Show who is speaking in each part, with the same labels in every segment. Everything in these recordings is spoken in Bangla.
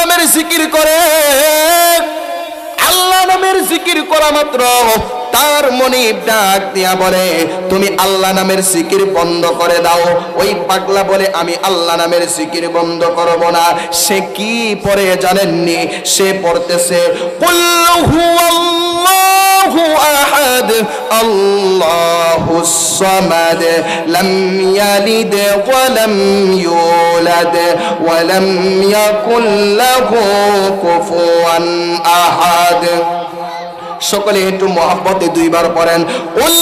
Speaker 1: নামের জিকির করে, আল্লাহ নামের জিকির করা মাত্র তার মনিব ডাক দিয়া বলে তুমি আল্লাহ নামের জিকির বন্ধ করে দাও। ওই পাগলা বলে আমি আল্লাহ নামের জিকির বন্ধ করব না। সে কি পড়ে জানেননি? সে পড়তেছে কুল হুয়াল্লাহু আহাদ আল্লাহুস সামাদ লাম ইয়ালিদ ওয়া লাম ইউলাদ ওয়া লাম ইয়াকুল লাহু কুফুয়ান আহাদ। সকলে একটু মহব্বতে দুইবার পড়েন কুল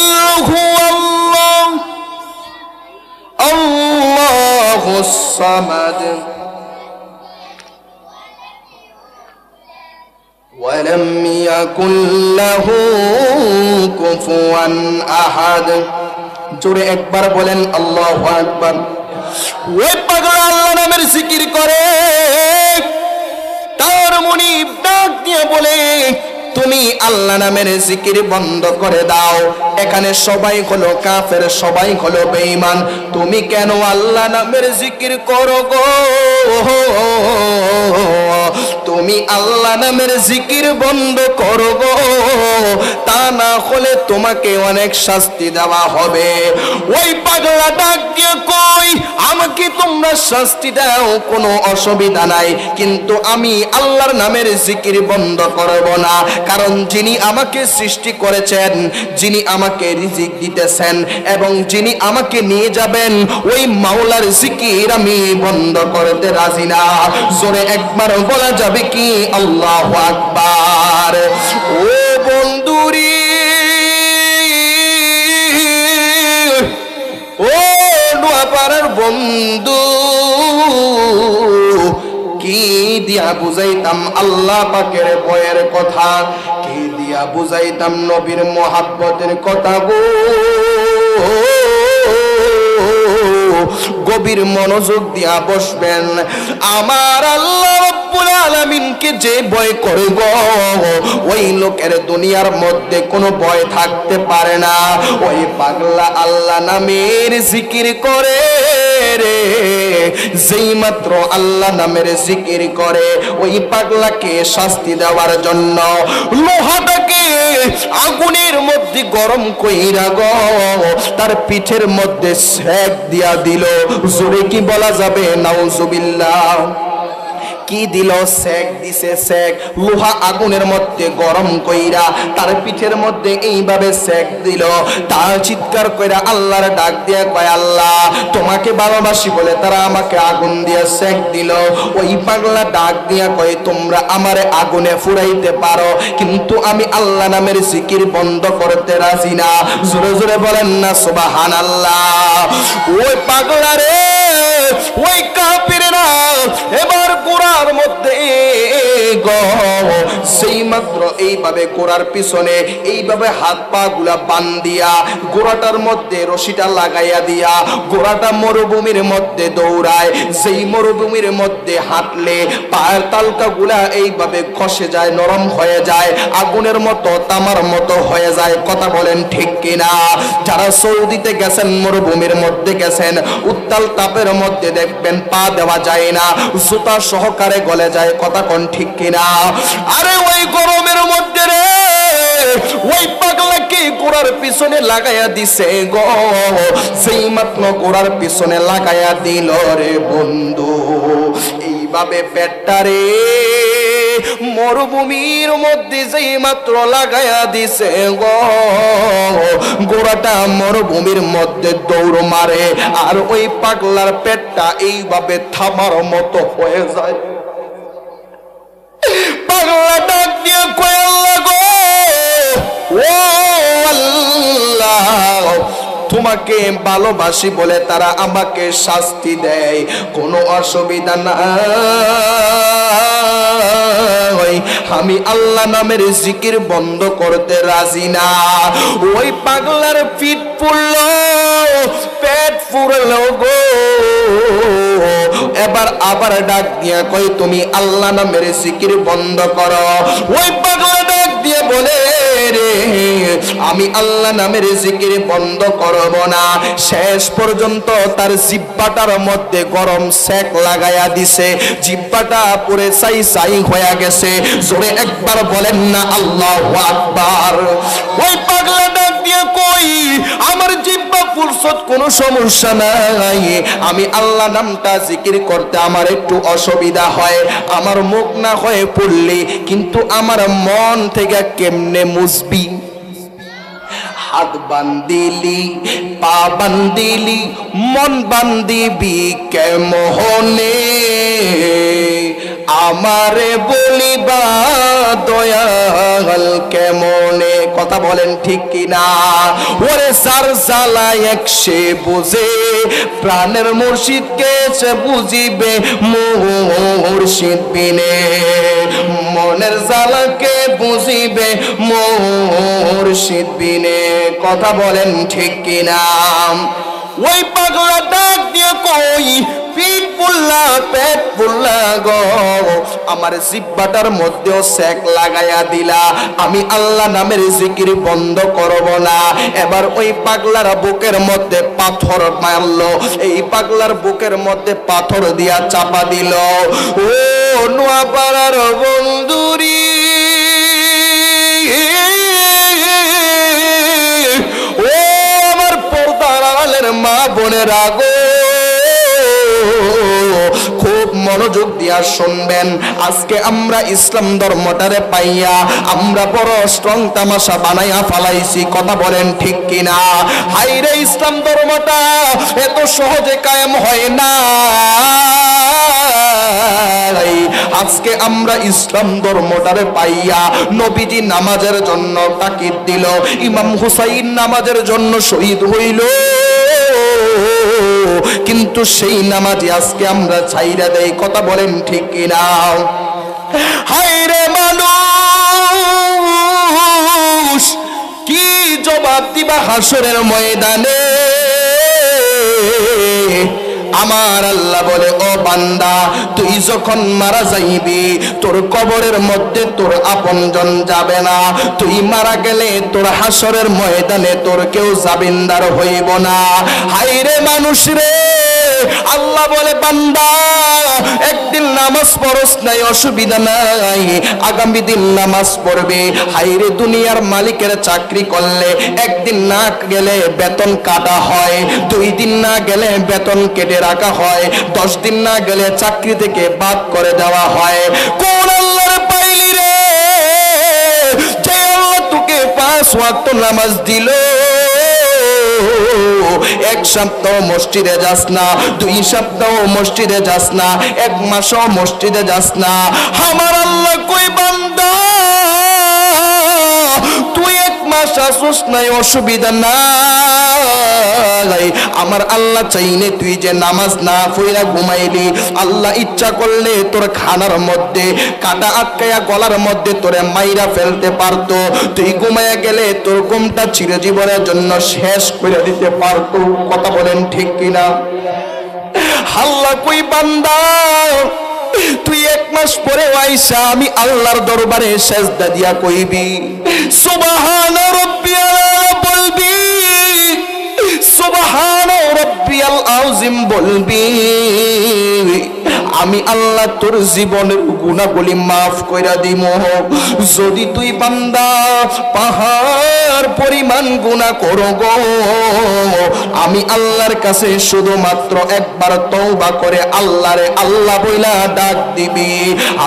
Speaker 1: হুয়াল্লাহু আল্লাহুস সামাদ ওয়া লাম ইয়াকুল লাহু কুফুয়ান আহাদ। জোরে একবার বলেন আল্লাহু আকবার। ওই পাগল আল্লাহ নামের জিকির করে, তার মুনিব ডাক দিয়ে বলে তুমি আল্লাহ নামের জিকির বন্ধ করে দাও। এখানে সবাই হলো কাফের, সবাই হলো বেঈমান, তুমি কেন আল্লাহ নামের জিকির করো গো? তুমি আল্লাহ নামের জিকির বন্ধ করো গো, তা না হলে তোমাকে অনেক শাস্তি দেওয়া হবে। ওই পাগলা ডাক দিয়ে কই আমাকে তোমরা শাস্তি দাও, কোনো অসুবিধা নাই, কিন্তু আমি আল্লাহর নামের জিকির বন্ধ করব না। কারণ যিনি আমাকে সৃষ্টি করেছেন, যিনি আমাকে রিজিক দিতেছেন এবং যিনি আমাকে নিয়ে যাবেন, ওই মাওলার জিকির আমি বন্ধ করতে রাজি না। জোরে একবার বলা যাবে কি আল্লাহু আকবার? ও বন্ধুরি, ও নোয়াপাড়ার বন্ধু, কি দিয়া বুঝাইতাম আল্লাহ পাকের ভয়ের কথা, কি দিয়া বুঝাইতাম নবীর মোহাব্বতের কথা গো। গভীর মনোযোগ দিয়া বসবেন। আমার আল্লাহ রব্বুল আলামিনকে যে ভয় করে গো, ওই লোকের দুনিয়ার মধ্যে কোনো ভয় থাকতে পারে না। ওই পাগলা আল্লাহ নামের জিকির করে রে, যেই মাত্র আল্লাহ নামের জিকির করে, ওই পাগলাকে শাস্তি দেওয়ার জন্য লোহাটাকে আগুনের মধ্যে গরম কইরা গো তার পিঠের মধ্যে সেক দিয়া দিল। জোরে কি বলা যাবে নাউজুবিল্লাহ? কি দিল? সেক দিছে। সেক লোহা আগুনের মধ্যে গরম কইরা তার পিঠের মধ্যে এইভাবে সেক দিল। তার চিৎকার কইরা আল্লাহর ডাক দিয়ে কয় আল্লাহ তোমাকে ভালোবাসি বলে তারা আমাকে আগুন দিয়ে সেক দিল। ওই পাগলা ডাক দিয়া কয় তোমরা আমারে আগুনে ফুরাইতে পারো, কিন্তু আমি আল্লাহ নামের জিকির বন্ধ করতে রাজি না। জোরে জোরে বলেন না সুবহানাল্লাহ। ওই পাগলা রে, ওই কাফিররা এবার গোড়ার মধ্যে সেই মাত্র এইভাবে গোড়ার পিছনে এইভাবে হাত পা গুলা বান্ধিয়া গোড়াটার মধ্যে রশিটা লাগাইয়া দিয়া গোড়াটা মরুভূমির মধ্যে দৌড়ায়। সেই মরুভূমির মধ্যে হাঁটলে পায়ের তালকা গুলা এইভাবে খসে যায়, নরম হয়ে যায়, আগুনের মতো তামার মতো হয়ে যায়। কথা বলেন ঠিক কিনা? যারা সৌদিতে গেছেন, মরুভূমির মধ্যে গেছেন, উত্তাল তাপের মধ্যে দেখবেন পা দেওয়া যায় না, জুতা সহকারে গলে যায়। কথা কোন ঠিক কিনা? আরে ওই গরমের মধ্যে রে ওই পাগলাকে গোড়ার পিছনে লাগাইয়া দিছে গো। সেই মাত্র গোড়ার পিছনে লাগাইয়া দিল রে বন্ধু, এইভাবে পেটটা রে মরুভূমির মধ্যে যেই মাত্র লাগাইয়া দিছে গো, গোড়াটা মরুভূমির মধ্যে দৌড় মারে আর ওই পাগলার পেটটা এইভাবে থামার মতো হয়ে যায়। পাগলা ডাক দিয়ে কয় আল্লাহ গো, ও আল্লাহ তোমাকে ভালোবাসি বলে তারা আমাকে শাস্তি দেয়, কোনো অসুবিধা নাই, আমি আল্লাহ নামের জিকির বন্ধ করতে রাজি না। ওই পাগলার পিঠ পড়ল, পেট ফুরলো গো। এবার আবার ডাক দিয়া কই তুমি আল্লাহ নামের জিকির বন্ধ করো। ওই পাগলা ডাক দিয়ে বলে রে আমি আল্লাহ নামের জিকির বন্ধ করব না। শেষ পর্যন্ত তার জিহ্বাটার মধ্যে গরম সেক লাগায়া দিছে, জিহ্বাটা পুরে ছাই ছাই হয়ে গেছে। জোরে একবার বলেন না আল্লাহু আকবার। ওই পাগলা ডাক দিয়ে কই আমার জিহ্বা ফুরসত কোনো সমস্যা নাই, আমি আল্লাহ নামটা জিকির করতে আমার একটু অসুবিধা হয়, আমার মুখ না হয়ে পড়লে কিন্তু আমার মন থেকে কেমনে মুসবি। হাত বান্দিলি পা বান্দিলি মন বান্দিবি কেমনে, আমারে বলিবা দয়াল কেমনে। কথা বলেন ঠিক কিনা? ওরে সার জ্বালায় এক সে বুঝে, প্রাণের মুর্শিদকে সে বুঝিবে মুর্শিদ বিনে, মনের জ্বালাকে বুঝিবে মুর্শিদ বিনে। কথা বলেন ঠিক কিনা? ওই পাগলা ডাক দিয়ে কই পিঠ পুল্লা পেট পুল্লা গো, আমার জিহ্বাটার মধ্যেও সেক লাগায়া দিলা, আমি আল্লাহ নামের জিকির বন্ধ করব না। এবার ওই পাগলার বুকের মধ্যে পাথর মারলো, এই পাগলার বুকের মধ্যে পাথর দিয়া চাপা দিল। ও নোয়াপাড়ার বন্ধুরি, ও আমার পর্দার আলের মা বোনেরা গো, খুব মনোযোগ দিয়া শুনবেন। আজকে আমরা ইসলাম ধর্মটারে পাইয়া আমরা বড় স্ট্রং তামাশা বানাইয়া ফালাইছি। কথা বলেন ঠিক কিনা? হাইরে ইসলাম ধর্মটা এত সহজে কায়েম হয় না। আজকে আমরা ইসলাম ধর্মটারে পাইয়া নবীজি নামাজের জন্য তাকিদ দিল, ইমাম হুসাইন নামাজের জন্য শহীদ হইল, কিন্তু সেই নামাজই আজকে আমরা ছাইরা দেই। কথা বলেন ঠিক কিনা? হায়রে মানুষ কি জবাব দিবা হাসরের ময়দানে? আমার আল্লাহ বলে ও বান্দা তুই যখন মারা যাইবি তোর কবরের মধ্যে তোর আপনজন যাবে না, তুই মারা গেলে তোর হাসরের ময়দানে তোর কেউ জামিনদার হইব না। হায়রে মানুষ রে, আল্লাহ বলে বান্দা একদিন নামাজ পড়স নাই অসুবিধা নাই, আগামী দিন নামাজ পড়বে। হায়রে দুনিয়ার মালিকের চাকরি করলে একদিন না গেলে বেতন কাটা হয়, 2 দিন না গেলে বেতন কেটে রাখা হয়, 10 দিন না গেলে চাকরি থেকে বাদ করে দেওয়া হয়। কোন আল্লাহর পাইলি রে যে আল্লাহ তোকে 5 ওয়াক্ত নামাজ দিল, 1 সপ্তাহ মসজিদে যাস না, 2 সপ্তাহ মসজিদে যাস না, 1 মাসও মসজিদে যাস না। আমার আল্লাহ কই বান্দা তুই 1 মাস আসুস নাই অসুবিধা নাই, আমার আল্লাহ চাইলে তুই যে নামাজ না পড়া ঘুমাইলি, আল্লাহ ইচ্ছা করলে তোর খানার মধ্যে কাটা আটকায়া গলার মধ্যে তোরে মাইরা ফেলতে পারতো, তুই ঘুমাইয়া গেলে তোর ঘুমটা চিরজীবনের জন্য শেষ করে দিতে পারতো। কথা বলেন ঠিক কিনা? আল্লাহ কই বান্দা তুই 1 মাস পরে আইসা আমি আল্লাহর দরবারে সেজদা দিয়া কইবি সুবহান রাব্বিয়াল বলবি, সুবহান রাব্বিয়াল আযীম বলবি, আমি আল্লাহ তোর জীবনের গুনাহগুলি মাফ কইরা দিমু। যদি তুই বান্দা পাহাড় পরিমাণ গুনাহ করো গো, আমি আল্লাহর কাছে শুধুমাত্র একবার তওবা করে আল্লাহরে আল্লাহ বইলা ডাক দিবি,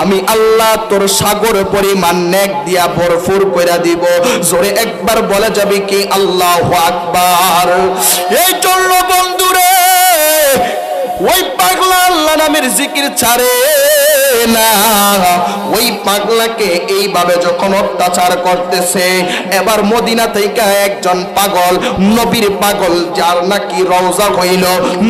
Speaker 1: আমি আল্লাহ তোর সাগর পরিমাণ নেক দিয়া ভরপুর কইরা দিব। জোরে একবার বলা যাবে কি আল্লাহু আকবার। এই জন্য বন্ধুরে ওই পাগলা আল্লাহ নামের জিকির ছাড়ে না। ওই পাগলাকে এইভাবে যখন অত্যাচার করতেছে, এবার মদিনা থেকে একজন পাগল, নবীর পাগল, যার নাকি রওজা হইল,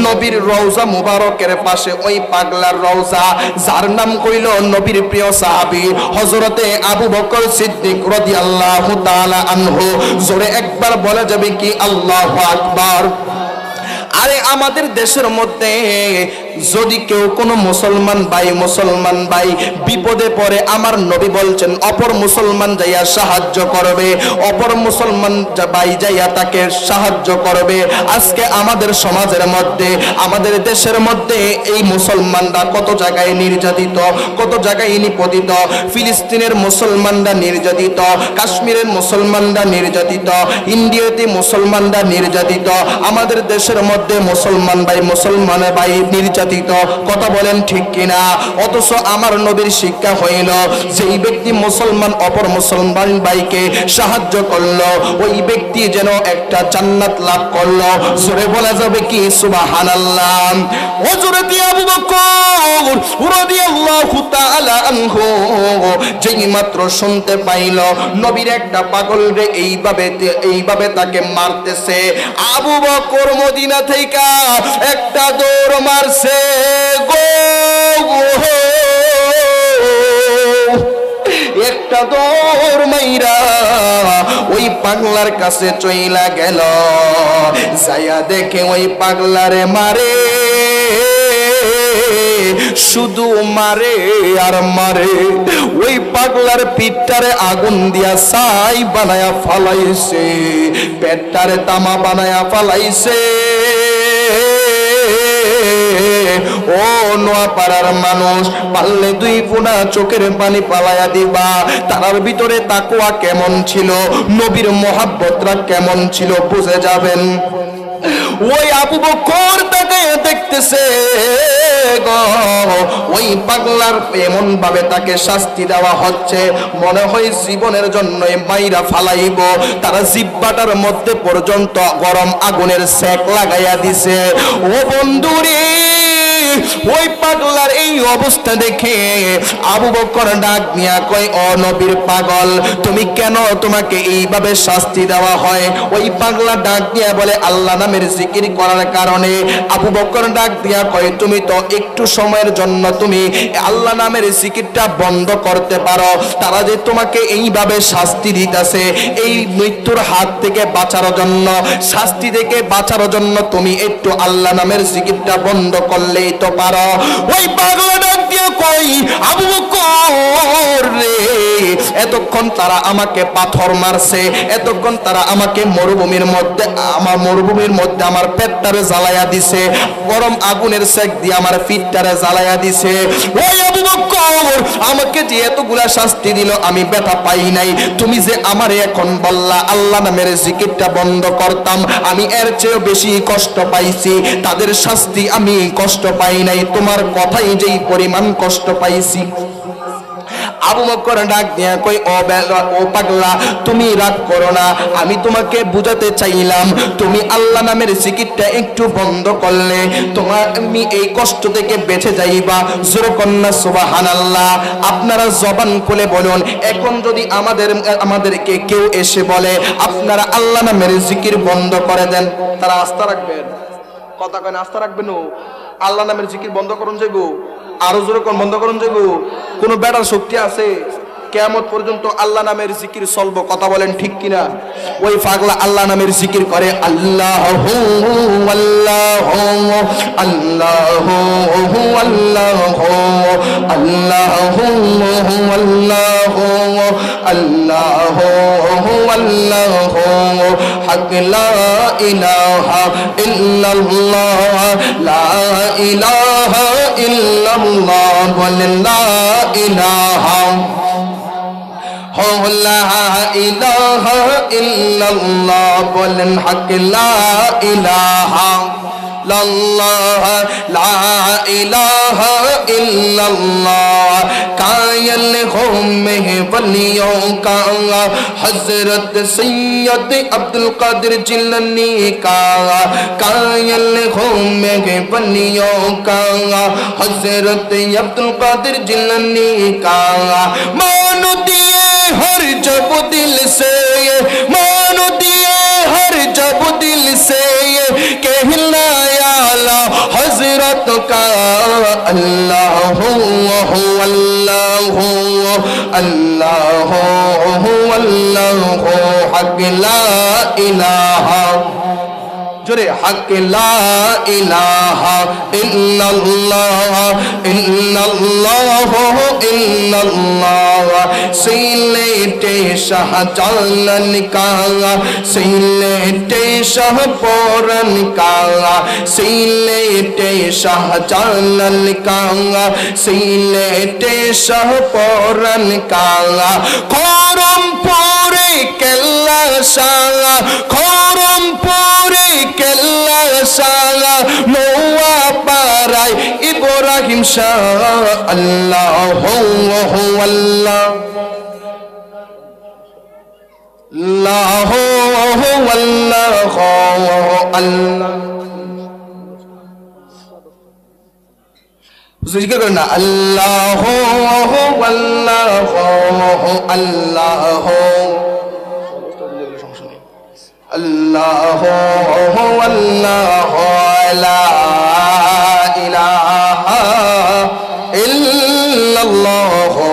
Speaker 1: নবীর রওজা মুবারকের পাশে ওই পাগলার রওজা, যার নাম কইল নবীর প্রিয় সাহাবী হযরতে আবু বকর সিদ্দিক রাদিয়াল্লাহু তাআলা আনহু। জোরে একবার বলা যাবে কি আল্লাহু আকবার। আরে আমাদের দেশের মধ্যে যদি কেউ কোনো মুসলমান ভাই বিপদে পড়ে, আমার নবী বলছেন অপর মুসলমান যাইয়া সাহায্য করবে, অপর মুসলমান ভাই যাইয়া তাকে সাহায্য করবে। আজকে আমাদের সমাজের মধ্যে, আমাদের দেশের মধ্যে এই মুসলমানরা কত জায়গায় নির্যাতিত, কত জায়গায় নিপতিত। ফিলিস্তিনের মুসলমানরা নির্যাতিত, কাশ্মীরের মুসলমানরা নির্যাতিত, ইন্ডিয়াতে মুসলমানরা নির্যাতিত, আমাদের দেশের মধ্যে মুসলমান ভাই নির্যাতিত। কথা বলেন ঠিক কিনা? অথচ আমার নবীর শিক্ষা হইল যেই ব্যক্তি মুসলমান অপর মুসলমান ভাইকে সাহায্য করলো, ওই ব্যক্তি যেন একটা জান্নাত লাভ করলো। জোরে বলা যাবে কি সুবহানাল্লাহ? হযরত আবু বকর রাদিয়াল্লাহু তাআলা আনহু যেই মাত্র শুনতে পাইল নবীর একটা পাগল রে এইভাবে তাকে মারতেছে, আবু বকর মদিনা থেকে একটা দৌড় মারছে গো, একটা দৌড় মাইরা ওই পাগলার কাছে চইলা গেল। যাইয়া দেখে ওই পাগলারে মারে, শুধু মারে আর মারে। ওই পাগলার পিঠটারে আগুন দিয়া ছাই বানায়া ফালাইছে, পেটটারে তামা বানায়া ফালাইছে। ও নোয়াপাড়ার মানুষ, পারলে দুই ফোঁটা চোখের পানি পালায়া দিবা। তার ভিতরে তাকওয়া কেমন ছিল, নবীর মহাব্বতরা কেমন ছিল বুঝে যাবেন। ওই আবু বকর তাকে দেখতেছে গো, ওই পাগলার এমন ভাবে তাকে শাস্তি দেওয়া হচ্ছে, মনে হয় জীবনের জন্য মাইরা ফালাইব। তারা জিহ্বাটার মধ্যে পর্যন্ত গরম আগুনের সেক লাগাইয়া দিছে। ও বন্ধুরে, ওই পাগলার এই অবস্থা দেখে আবু বকর ডাক নিয়া কয়, ও নবীর পাগল, তুমি কেন, তোমাকে এইভাবে শাস্তি দেওয়া হয়? ওই পাগলা ডাক দিয়া বলে, আল্লাহ নামের জিকির করার কারণে। আবু বকর ডাক দিয়া কয়, তুমি তো একটু সময়ের জন্য তুমি আল্লাহ নামের জিকিরটা বন্ধ করতে পারো। তারা যে তোমাকে এইভাবে শাস্তি দিতেছে, এই মৃত্যুর হাত থেকে বাঁচার জন্য, শাস্তি থেকে বাঁচার জন্য তুমি একটু আল্লাহ নামের জিকিরটা বন্ধ করলেই তো পারো। ওই পাগলা ডাক দিয়ে কই, আবু বকর রে, এতক্ষণ তারা আমাকে পাথর মারছে, এতক্ষণ তারা আমাকে মরুভূমির মধ্যে আমার পেটটারে জ্বালায়া দিছে, গরম আগুনের সেক দিয়ে আমার পিঠটারে জ্বালায়া দিছে। ওই আবু বকর, আমাকে যে এতগুলা শাস্তি দিল আমি ব্যথা পাই নাই, তুমি যে আমারে এখন বললা আল্লাহ নামের জিকিরটা বন্ধ করতাম, আমি এর চেয়ে বেশি কষ্ট পাইছি। তাদের শাস্তি আমি কষ্ট পাই নাই, তোমার কথাই যেই পরিমাণ কষ্ট পাইছি। আবু বকর ডাক দিয়া কই, ও পাগলা, তুমি রাগ করো না, আমি তোমাকে বুঝাতে চাইলাম, তুমি আল্লাহ নামের জিকিরটা একটু বন্ধ করলে তুমি এই কষ্ট থেকে বেঁচে যাইবা। জোরে কন্যা সুবহানাল্লাহ। আপনারা জবান খুলে বলুন, এখন যদি আমাদেরকে কেউ এসে বলে আপনারা আল্লাহ নামের জিকির বন্ধ করে দেন, তারা আস্থা রাখবেন? কথা কয় না, আস্থা রাখবেন? আল্লাহ নামের জিকির বন্ধ করুন যাইব, আরো জোরে কোন বন্ধ করুন যাইব? কোন বেটার শক্তি আছে কিয়ামত পর্যন্ত আল্লাহ নামের জিকির চলবো? কথা বলেন ঠিক কিনা? ওই পাগলা আল্লাহ নামের জিকির করে, আল্লাহু আল্লাহু আল্লাহু আল্লাহু আল্লাহু আল্লাহু আল্লাহু আল্লাহু হক লা ইলাহা ইল্লাল্লাহ লা ইলাহা ইল্লাল্লাহ লা ইলাহা লা ইলাহা ইল্লাল্লাহ বলেন, হক লা ইলাহা ইল্লাল্লাহ লা ইলাহা ইল্লাল্লাহ। কাयल हो में वलियों का हजरत सैयद अब्दुल कादिर जिलानी का, कायल हो में वलियों का हजरत अब्दुल कादिर जिलानी का। मानो दिए हर जब दिल से, मानो दिए हर जब दिल से कहना हजरत का अल्लाह अल्लाह अल्लाह अल्लाह हक ला इलाहा। জোরে হক লা ইলাহা ইল্লাল্লাহ ইল্লাল্লাহু ইল্লাল্লাহ সিলেটে শাহজালাল কা সিলেটে শাহপরান কা সিলেটে শাহজালাল কা সিলেটে শাহপরান কা খরমপুরে কেল্লা শাহ খরমপুরে কেল্লা শাহ নোয়াপাড়ায় ইব্রাহিম শাহ আল্লাহু আল্লাহ আল্লাহু আল্লাহ জিকির করেন না আল্লাহু আল্লাহু আল্লাহু আল্লাহু আল্লাহু লা ইলাহা ইল্লাল্লাহু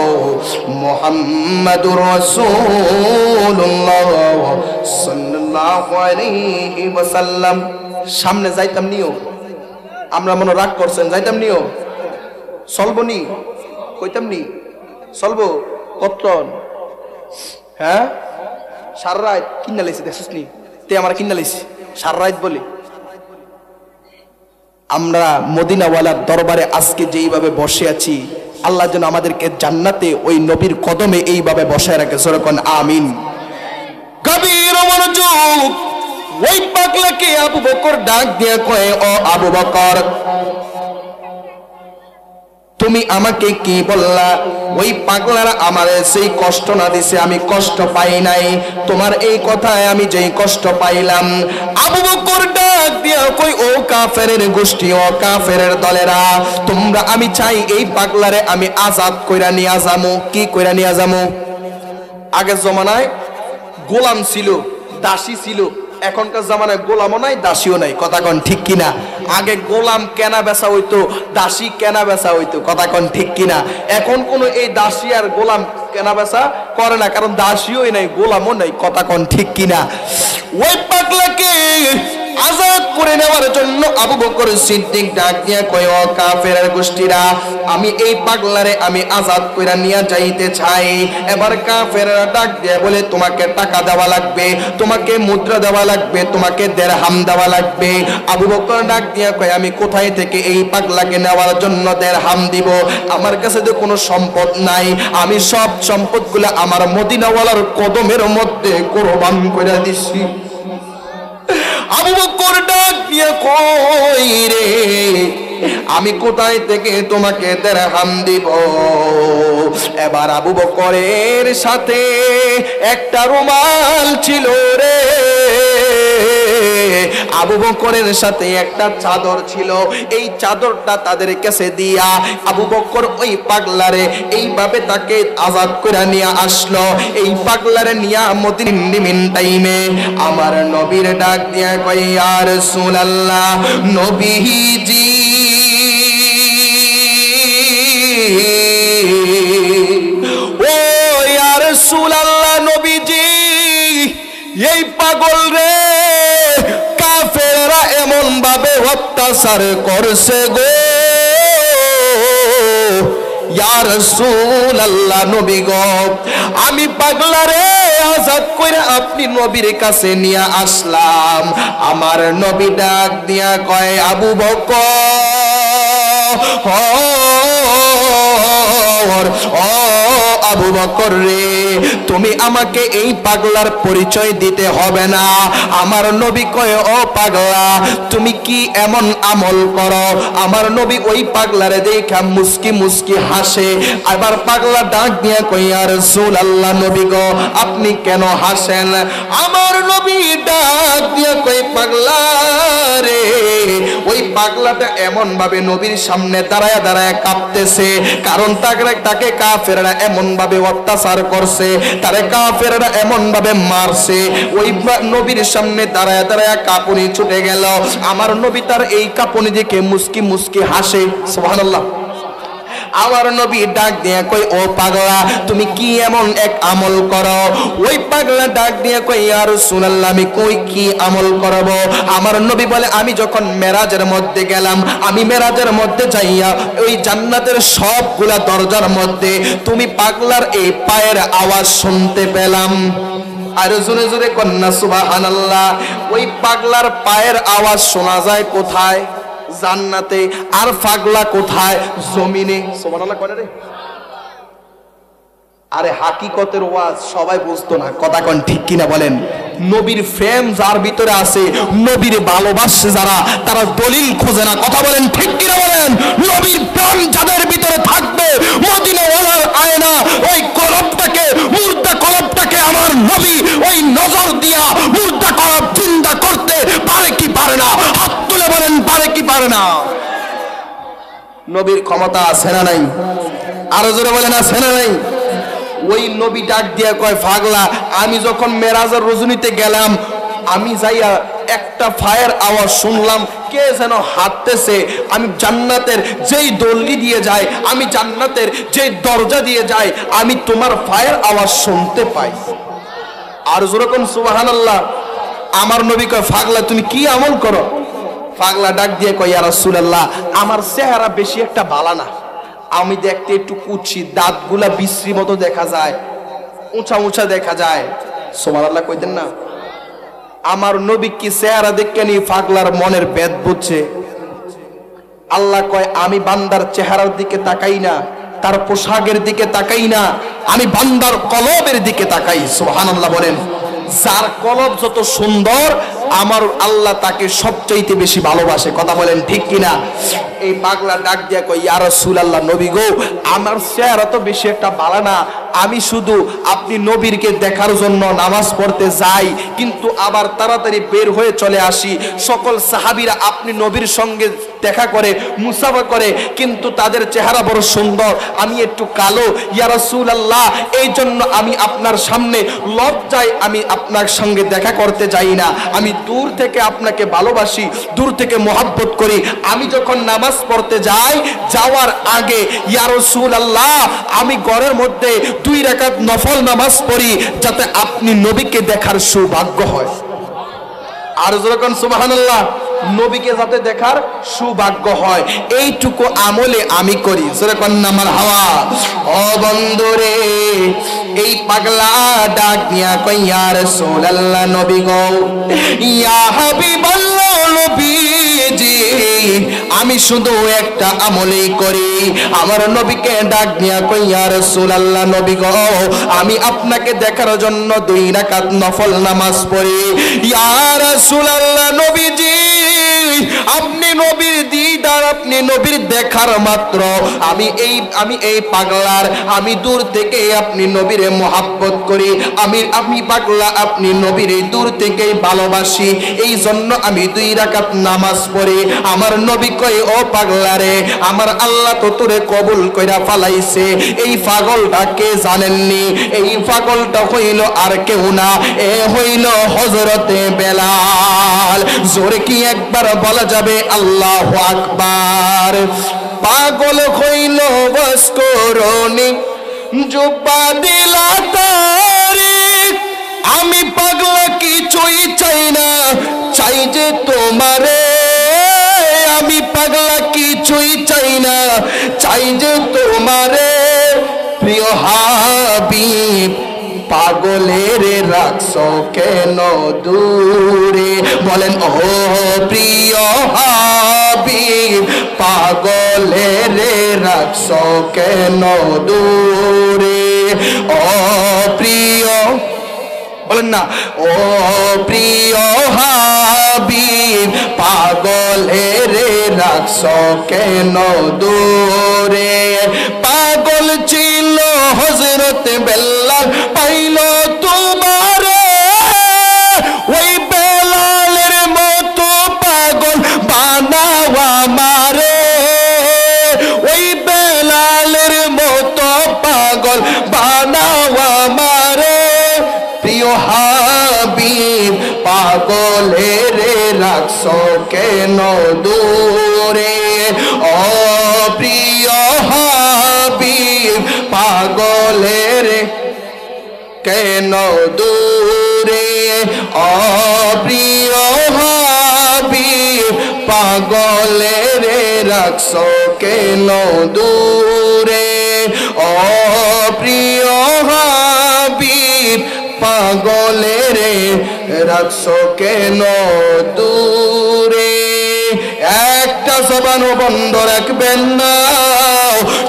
Speaker 1: মুহাম্মাদুর রাসূলুল্লাহ সাল্লাল্লাহু আলাইহি ওয়াসাল্লাম। সামনে যাইতাম নিও, আমরা মনে রাগ করছেন, যাইতাম নিও, চলবো নি, কইতাম নি, চলবো কতক্ষণ? হ্যাঁ সারা রাত কিনা লাইছি, দেখছিস নি তে আমার কিনা লাইছি সারা রাত বলে। আমরা মদিনাওয়ালার দরবারে আজকে যেইভাবে বসে আছি, আল্লাহ যেন আমাদেরকে জান্নাতে ওই নবীর কদমে এইভাবে বসায় রাখে। সরকন আমিন। কবির মনোযোগ। ওই পাগলাকে আবু বকর ডাক দিয়ে কয়, ও আবু বকর, তুমি আমাকে কি বললা? ওই পাগলারা আমার সেই কষ্ট না দিছে, আমি কষ্ট পাই নাই। তোমার এই কথায় আমি যেই কষ্ট পাইলাম। আবু বকর ডাক দিয়া কই, ও কাফেরের গোষ্ঠী, ও কাফেরের দলেরা, তোমরা, আমি চাই এই পাগলারে আমি আজাদ কইরা নিয়া যামু। কি কইরা নিয়া যামু? আগের জমানায় গোলাম ছিল, দাসী ছিল, এখনকার জামানায় গোলামও নাই, দাসীও নাই। কথা কন ঠিক কিনা? আগে গোলাম কেনা বেচা হইতো, দাসী কেনা বেচা হইতো। কথা কন ঠিক কিনা? এখন কোনো এই দাসী আর গোলাম কেনা বেচা করে না, কারণ দাসীও নাই, গোলামও নাই। কথা কন ঠিক কিনা? ওই পাগলাকে আজাদ করে নেওয়ার জন্য আবু বকর সিদ্দিক ডাক দিয়া কয়, ও কাফেরের গোষ্ঠীরা, আমি এই পাগলারে আমি আজাদ কইরা নিয়া যাইতে চাই। এবার কাফেররা ডাক দিয়া বলে, তোমাকে টাকা দেওয়া লাগবে, তোমাকে মুদ্রা দেওয়া লাগবে, তোমাকে দিরহাম দেওয়া লাগবে। আবু বকর ডাক দিয়া কয়, আমি কোথায় থেকে এই পাগলাকে নেওয়ার জন্য দিরহাম দিব? আমার কাছে তো কোনো সম্পদ নাই, আমি সব সম্পদগুলো আমার মদিনাওয়ালার কদমের মধ্যে কোরবান কইরা দিছি। আবু বকর ডাক দিয়ে কই, রে আমি কোথায় থেকে তোমাকে দিরহাম দিব? এবার আবু বকরের সাথে একটা রুমাল ছিল রে, আবু বকরের সাথে একটা চাদর ছিল। এই চাদরটা তাদের কাছে দিয়া আবু বকর ওই পাগলারে এইভাবে তাকে আজাদ করে নিয়ে আসলো। এই পাগলারে নিয়া মদিনার টাইমে আমার নবীর ডাক দিয়া কই, ইয়া রাসূলুল্লাহ, নবীজি ও ইয়া রাসূলুল্লাহ, নবীজি, এই পাগল রে কাফেররা এমন ভাবে অত্যাচার করছে গো। ইয়া রাসূলুল্লাহ, নবী গো, আমি পাগলারে আজাদ কইরা আপনি নবীর কাছে নিয়ে আসলাম। আমার নবী ডাক দিয়া কয়, আবু বকর, ও আবু বকর রে, তুমি আমাকে এই পাগলার পরিচয় দিতে হবে না। আমার নবী কয়, ও পাগলা, তুমি কি এমন আমল করো? আমার নবী ওই পাগলারে দেখা মুস্কি মুস্কি হাসে। আবার পাগলা ডাক দিয়া কই, ইয়া রাসূলুল্লাহ, নবী গো, আপনি কেন হাসেন? আমার নবী ডাক দিয়া কই, পাগলা রে, ওই পাগলাটা এমন ভাবে নবীর সামনে দাঁড়ায় দাঁড়ায় কাঁপতেছে, কারণ তাকে কাফেররা এমন ভাবে অত্যাচার করছে, তারে কাফেররা এমন ভাবে মারছে। ওই নবীর সামনে দাঁড়ায় দাঁড়ায় কাঁপুনি ছুটে গেল। আমার নবী তার এই কাঁপুনি দেখে মুস্কি মুস্কি হাসে। সুবহানাল্লাহ। আমার নবী ডাক দিয়ে কই ও পাগলা তুমি কি এমন এক আমল করো ওই পাগলা ডাক দিয়ে কই ইয়া রাসূলুল্লাহ আমি কই কি আমল করব আমার নবী বলে আমি যখন মেরাজের মধ্যে গেলাম আমি মেরাজের মধ্যে যাইয়া ওই জান্নাতের সবগুলা দরজার মধ্যে তুমি পাগলার এই পায়ের আওয়াজ শুনতে পেলাম আর জোরে জোরে কন্না সুবহানাল্লাহ ওই পাগলার পায়ের আওয়াজ শোনা যায় কোথায় জান্নাতে আর পাগলা কোথায় জমিনে সুবহানাল্লাহ করে রে আরে হাকিকতের ওয়াজ সবাই বুঝতো না কথা কোন ঠিক কিনা বলেন নবীর প্রেম যার ভিতরে আছে নবীর ভালোবাসে যারা তারা দলিল খোঁজে না কথা বলেন ঠিক কিনা বলেন নবীর প্রেম যাদের ভিতরে থাকবে মদিনাওয়ালার আয়না ওই কলবটাকে মুর্দা কলবটাকে আমার নবী ওই নজর দিয়া মুর্দা কলব চিন্তা করতে পারে কি পারে না হাত তুলে বলেন পারে কি পারে না নবীর ক্ষমতা আছে না নাই আরো জোরে বলেন আছে না নাই ওই নবী ডাক দিয়া কয় পাগলা আমি যখন মেরাজের রজনীতে গেলাম আমি যাইয়া একটা ফায়ার আওয়াজ শুনলাম কে যেন হাঁটতেছে আমি জান্নাতের যেই দল্লি দিয়ে যায় আমি জান্নাতের যেই দরজা দিয়ে যায় আমি তোমার ফায়ার আওয়াজ শুনতে পাই আর যেরকম সুবহানাল্লাহ আমার নবী কয় পাগলা তুমি কি আমল করো পাগলা ডাক দিয়ে কয় ইয়া রাসূলুল্লাহ আমার চেহারা বেশি একটা ভালো না আমি দেখতে একটু কুচি দাঁতগুলা বিশ্রী মতো দেখা যায় উঁচা উঁচা দেখা যায় সুবহানাল্লাহ কইতেন না আমার নবী কি চেহারা দেখে নি পাগলার মনের ভেদ বুঝছে আল্লাহ কয় আমি বান্দার চেহারার দিকে তাকাই না তার পোশাকের দিকে তাকাই না আমি বান্দার কলবের দিকে তাকাই সুবহানাল্লাহ বলেন যার কলব যত সুন্দর আমার আল্লাহ তাকে সবচাইতে বেশি ভালোবাসে কথা বলেন ঠিক কিনা এই পাগলা ডাক দিয়া কই ইয়া রাসূলুল্লাহ নবী গো আমার চেহারা তো বেশি একটা ভালো না আমি শুধু আপনি নবীরকে দেখার জন্য নামাজ পড়তে যাই কিন্তু আবার তাড়াতাড়ি বের হয়ে চলে আসি সকল সাহাবীরা আপনি নবীর সঙ্গে দেখা করে মুসাফা করে কিন্তু তাদের চেহারা বড় সুন্দর আমি একটু কালো ইয়া রাসূলুল্লাহ এই জন্য আমি আপনার সামনে লজ্জায় আমি আপনার সঙ্গে দেখা করতে যাই না আমি দূর থেকে আপনাকে ভালোবাসি দূর থেকে মহব্বত করি আমি যখন নামাজ পড়তে যাই যাওয়ার আগে ইয়া রাসূলুল্লাহ আমি ঘরের মধ্যে 2 রাকাত নফল নামাজ পড়ি যাতে আপনি নবীকে দেখার সৌভাগ্য হয় আর যখন সুবহানাল্লাহ নবীকে যাতে দেখার সৌভাগ্য হয় এইটুকু আমলে আমি করি যখন আমার হাওয়া ও বন্ধুরে এই পাগলা ডাক দিয়া কই ইয়া রাসূলুল্লাহ নবী গো ইয়া হাবিবাল্লাহ নবীজি আমি শুধু একটা আমলেই করি আমার নবীকে ডাক দিয়া কই ইয়া রাসূলুল্লাহ নবী গো আমি আপনাকে দেখার জন্য 2 রাকাত নফল নামাজ পড়ি ইয়া রাসূলুল্লাহ নবীজি আপনি নবীর দিদার আপনি নবীর দেখার মাত্র আমি এই পাগলার আমি দূর থেকে আপনি নবীরে মহব্বত করি আমি পাগলা আপনি নবীর দূর থেকে ভালোবাসি এই জন্য আমি 2 রাকাত নামাজ পড়ি আমার নবী কই ও পাগলা রে আমার আল্লাহ তো তোরে কবুল কইরা ফালাইছে এই পাগলটা কে জানেননি এই পাগলটা হইল আর কেউ না এ হইল হযরতে বেলাল জোরে কি একবার বলা যাবে আল্লাহু আকবার পাগল হইল বস্করণী জুব্বা দিলা তারিক আমি পাগলা কিছুই চাই না চাই যে তোমারে আমি পাগলা কিছুই চাই না চাই যে তোমারে প্রিয় হাবিব পাগলের রাখছো কেন দূরে বলেন ও প্রিয় হাবিব পাগলের রাখছো কেন দূরে ও প্রিয় বলেন না ও প্রিয় হাবিব পাগলের রাখছো কেন দূরে পাগল ছিল হযরত বেলাল পাইল তোমারে ওই বেলালের মতো পাগল বানাও আমারে ওই বেলালের মতো পাগল বানাও আমারে প্রিয় হাবিব পাগলের রাখছো কেন দূরে ও প্রিয় হাবিব পাগলের কেন দূরে অপ্রিয় হাবিব পাগলের রাখছো কেন দূরে অপ্রিয় হাবিব পাগলের রাখছো কেন দূরে একটা জবানও বন্ধ রাখবেন না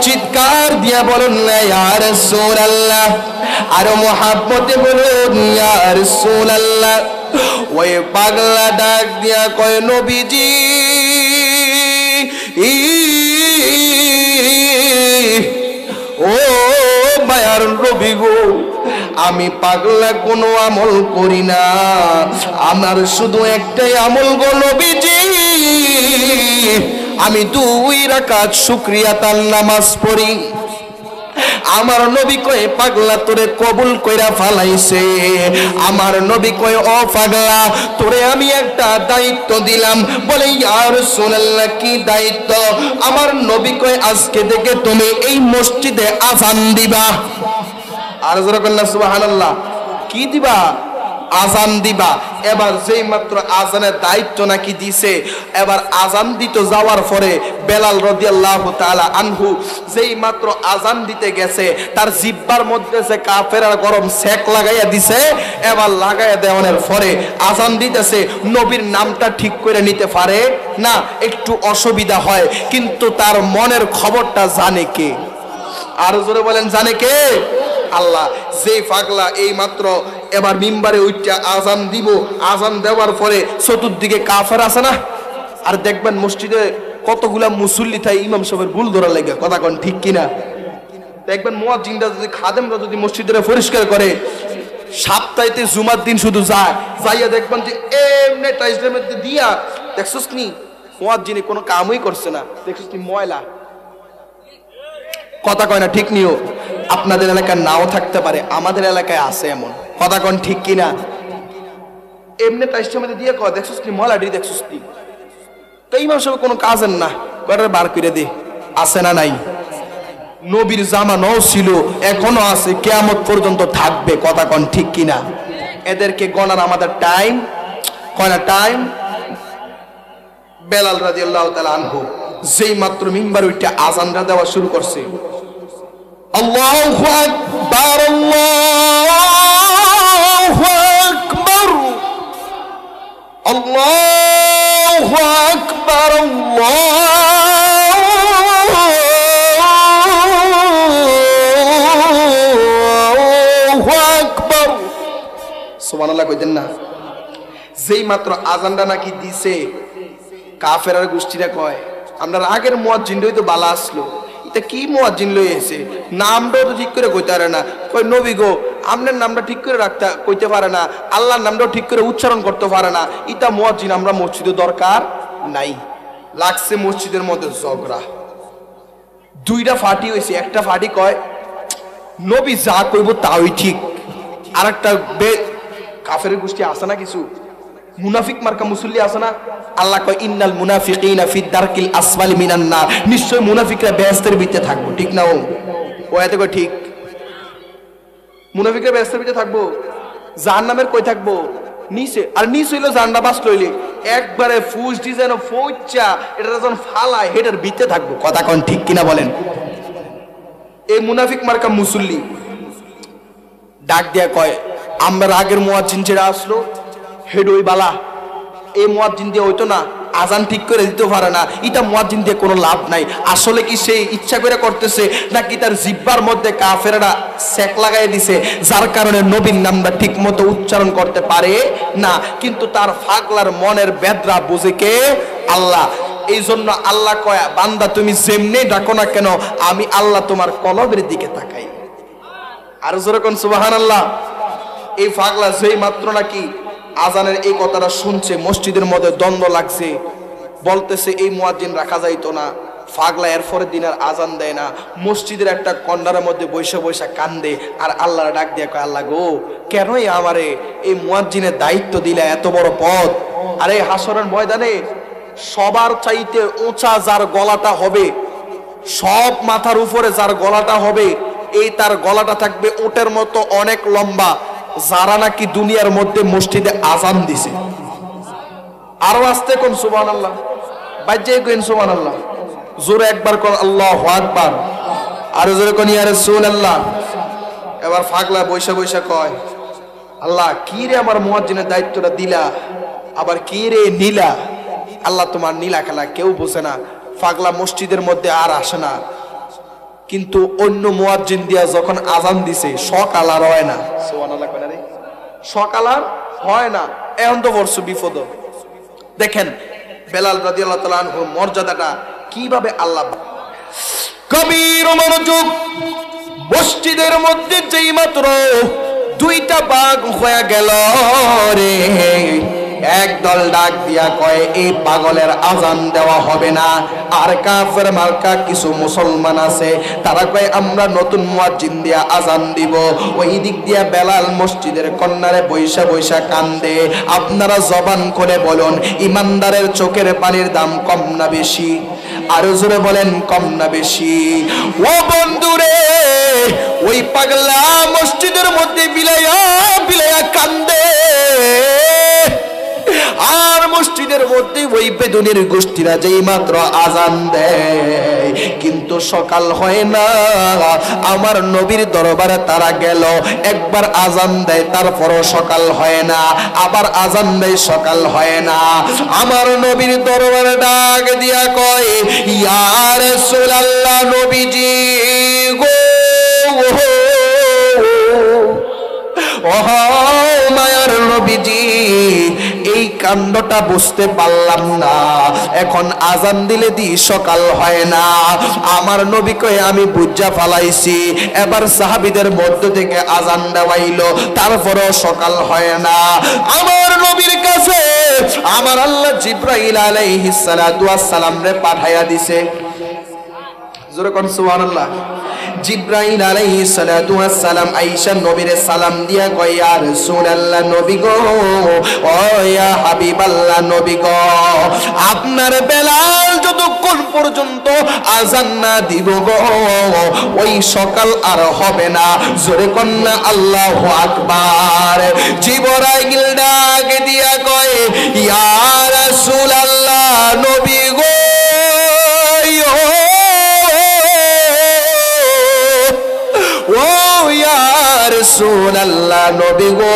Speaker 1: চিৎকার দিয়া বলুন না ইয়া রাসূলুল্লাহ আর মুহাব্বতে বলুন ইয়া রাসূলুল্লাহ ওই পাগলা ডাক দিয়া কয় নবীজি ও মায়ার নবী গো আমি পাগলা কোনো আমল করি না আমার শুধু একটাই আমল গো নবীজি আমি 2 রাকাত শুকরিয়াতার নামাজ পড়ি আমার নবী কয় পাগলা তোরে কবুল কইরা ফালাইছে আমার নবী কয় ও পাগলা তোরে আমি একটা দায়িত্ব দিলাম বলে ইয়া রাসূলুল্লাহ কি দায়িত্ব আমার নবী কয় আজকে থেকে তুমি এই মসজিদে আযান দিবা আর জোরে বলেন সুবহানাল্লাহ কি দিবা আযান দিবা এবার যেই মাত্র আযানের দায়িত্ব নাকি দিছে এবার আযান দিতে যাওয়ার পরে বেলাল রাদিয়াল্লাহু তাআলা আনহু যেই মাত্র আযান দিতে গেছে তার জিহ্বার মধ্যে যে কাফেররা গরম সেক লাগাইয়া দিছে এবার লাগাইয়া দেওয়ার পরে আযান দিতেছে নবীর নামটা ঠিক করে নিতে পারে না একটু অসুবিধা হয় কিন্তু তার মনের খবরটা জানে কে আর জোরে বলেন জানে কে আল্লাহ যেই পাগলা এই মাত্র এবার মিম্বারে উঠা আযান দিব আযান দেওয়ার পরে চতুর্দিকে কাফের আছে না আর দেখবেন মসজিদে কতগুলা মুসল্লি থাকে ইমাম সাহেবের ভুল ধরা লাগে কথা কোন ঠিক কিনা দেখবেন মুয়াজ্জিনরা যদি খাদেমরা যদি মসজিদে পরিষ্কার করে সপ্তাহে জুমার দিন শুধু যায় যাইয়া দেখবেন যে এমনি টাইসের মধ্যে দিয়া দেখছস নি মুয়াজ্জিনে কোনো কামই করছে না দেখছস নি ময়লা কথা কয় না ঠিক নিও আপনাদের এলাকায় নাও থাকতে পারে আমাদের এলাকায় আছে এমন কথা কোন ঠিক কিনা এমনি টাইসের মধ্যে দিয়া কয় দেখছস নি ময়লাডি দেখছস নি তো ইমাম সাহেব কোনো কাজের না করে বার করে দে আছে না নাই নবীর জামানাও ছিল এখনো আছে কিয়ামত পর্যন্ত থাকবে কথা কোন ঠিক কিনা এদেরকে গণার আমাদের টাইম কয় না টাইম বেলাল রাদিয়াল্লাহু তাআলা আনহু যেই মাত্র মিম্বার উঠে আযানটা দেওয়া শুরু করছে আল্লাহু আকবার আল্লাহু আকবার আল্লাহু আকবার আল্লাহু আকবার সুবহানাল্লাহ কইতেন না যেই মাত্র আযানটা নাকি দিছে কাফেরার গোষ্ঠীরা কয় আমরা আগের মুয়াজ্জিনই তো বালা আসলো এটা কি মুয়াজ্জিন লই এসে নামটাও তো ঠিক করে কইতে পারে না কই নবী গো আপনার নামটা ঠিক করে রাখতে কইতে পারে না আল্লাহর নামটাও ঠিক করে উচ্চারণ করতে পারে না এটা মুয়াজ্জিন আমরা মসজিদে দরকার নাই লাগছে মসজিদের মধ্যে ঝগড়া দুইটা ফাটি হইছে একটা ফাটি কয় নবী যা কইব তাই ঠিক আরেকটা কাফেরের গোষ্ঠী আছে না কিছু মুনাফিক মার্কা মুসল্লি আছে না আল্লাহ কয় ইন্নাল মুনাফিকিনা ফি দারকিল আসফালি মিনান নার নিশ্চয় মুনাফিকরা বেহেশতের ভিতরে থাকবে ঠিক না ও এতে কয় ঠিক মুনাফিকরা বেহেশতের ভিতরে থাকবো জাহান্নামের কই থাকবো নিচে আর নিচে হইলো জান্নাত বাস লইলে একবারে ফুস ডিজাইন ফৌচ্চা এটা যখন ফালায় হেডের ভিতরে থাকবো কথা কোন ঠিক কিনা বলেন এই মুনাফিক মার্কা মুসল্লি ডাক দিয়া কয় আমরা আগের মুয়াজ্জিন যেটা আসলো হেড ওই বালা এই মুয়াজ্জিন দিয়ে হইতো না আজান ঠিক করে দিতে পারে না এটা মুয়াজ্জিন দিয়ে কোনো লাভ নাই আসলে কি সে ইচ্ছা করে করতেছে নাকি তার জিহ্বার মধ্যে কাফেররা সেক লাগাই দিছে যার কারণে নবীর নামটা ঠিক মতো উচ্চারণ করতে পারে না কিন্তু তার পাগলার মনের বেদরা বুঝে কে আল্লাহ এই জন্য আল্লাহ কয় বান্দা তুমি যেমনি ডাকো না কেন আমি আল্লাহ তোমার কলবের দিকে তাকাই আর জোরে কোন সুবহানাল্লাহ এই পাগলা যেই মাত্র নাকি আজানের এই কথাটা শুনছে মসজিদের মধ্যে দ্বন্দ্ব লাগছে বলতেছে এই মুয়াজ্জিন রাখা যাইতো না পাগলা এর পরের দিন আর আজান দেয় না মসজিদের একটা কর্নারের মধ্যে বৈশা বৈশা কান্দে আর আল্লাহর ডাক দিয়ে কয় আল্লাহ গো কেনই আমারে এই মুয়াজ্জিনের দায়িত্ব দিলে এত বড় পদ আরে হাসরের ময়দানে সবার চাইতে উঁচা যার গলাটা হবে সব মাথার উপরে যার গলাটা হবে এই তার গলাটা থাকবে উটের মতো অনেক লম্বা, যারা নাকি দুনিয়ার মধ্যে মসজিদে আজান দিছে। আরো আস্তে কোন সুবহানাল্লাহ, বাজ্যে কোন সুবহানাল্লাহ, জোরে একবার কোন আল্লাহু আকবার, আর জোরে কোন ইয়া রাসূলুল্লাহ। এবার পাগলা বৈশা বৈশা কয়, আল্লাহ কি রে আমার মুয়াজ্জিনের দায়িত্বটা দিলা, আবার কি রে নীলা। আল্লাহ তোমার নীলা খেলা কেউ বোঝে না। পাগলা মসজিদের মধ্যে আর আসে না, কিন্তু অন্য মুয়াজ্জিন দিয়া যখন আজান দিছে সকাল আর হয় না। সুবহানাল্লাহ কয় না রে, সকাল আর হয় না। এখন তো বর্ষ বিপদ। দেখেন বেলাল রাদিয়াল্লাহু তাআলা আনহুর মর্যাদাটা কিভাবে আল্লাহ। কবির মনোযোগ, মসজিদের মধ্যে যেই মাত্র দুইটা বাঘ হয়ে গেল রে, একদল ডাক দিয়া কয় এই পাগলের আজান দেওয়া হবে না। আর কাফের মার্কা কিছু মুসলমান আছে, তারা কয় আমরা নতুন মুয়াজ্জিন দিয়া আজান দিব। ওই দিক দিয়া বেলাল মসজিদের কর্নারে বৈশা বৈশা কান্দে। আপনারা জবান করে বলুন, ইমানদারের চোখের পানির দাম কম না বেশি? আরো জোরে বলেন, কম না বেশি? ও বন্ধুরে, ওই পাগলা মসজিদের মধ্যে বিলাইয়া বিলাইয়া কান্দে, আর মসজিদের মধ্যে ওই বেদুনের গোষ্ঠীরা যেই মাত্র আজান দেয়, কিন্তু সকাল হয় না। আমার নবীর দরবারে তারা গেল, একবার আজান দেয় তারপরও সকাল হয় না, আবার আজান দেয় সকাল হয় না। আমার নবীর দরবারে ডাক দিয়া কয়, ইয়া রাসূলুল্লাহ, নবীজি গো, ওহ মায়ার নবীজি, এই কাণ্ডটা বুঝতে পারলাম না, এখন আজান দিলে দি সকাল হয় না। আমার নবী কয়ে আমি বুঝা ফালাইছি। এবার সাহাবীদের মধ্য থেকে আজান দেওয়াইলো, তারপরও সকাল হয় না। আমার নবীর কাছে আমার আল্লাহ জিবরাইল আলাইহিস সালাতু ওয়াস সালাম রে পাঠাইয়া দিছে। জোরে কোন সুবহানাল্লাহ। জিবরাইল আলাইহিস সালাতু ওয়াস সালাম আয়েশা নবীরে সালাম দিয়া কয়, ইয়া রাসূলুল্লাহ, নবী গো, ও ইয়া হাবিবাল্লাহ, নবী গো, আপনার বেলাল যতক্ষণ পর্যন্ত আজান না দিব গো, ওই সকাল আর হবে না। জোরে কোন না আল্লাহু আকবার। জিবরাইল ডাক দিয়া কয়, ইয়া রাসূলুল্লাহ, নবী গো, ও ইয়া রাসূলুল্লাহ, নবী গো,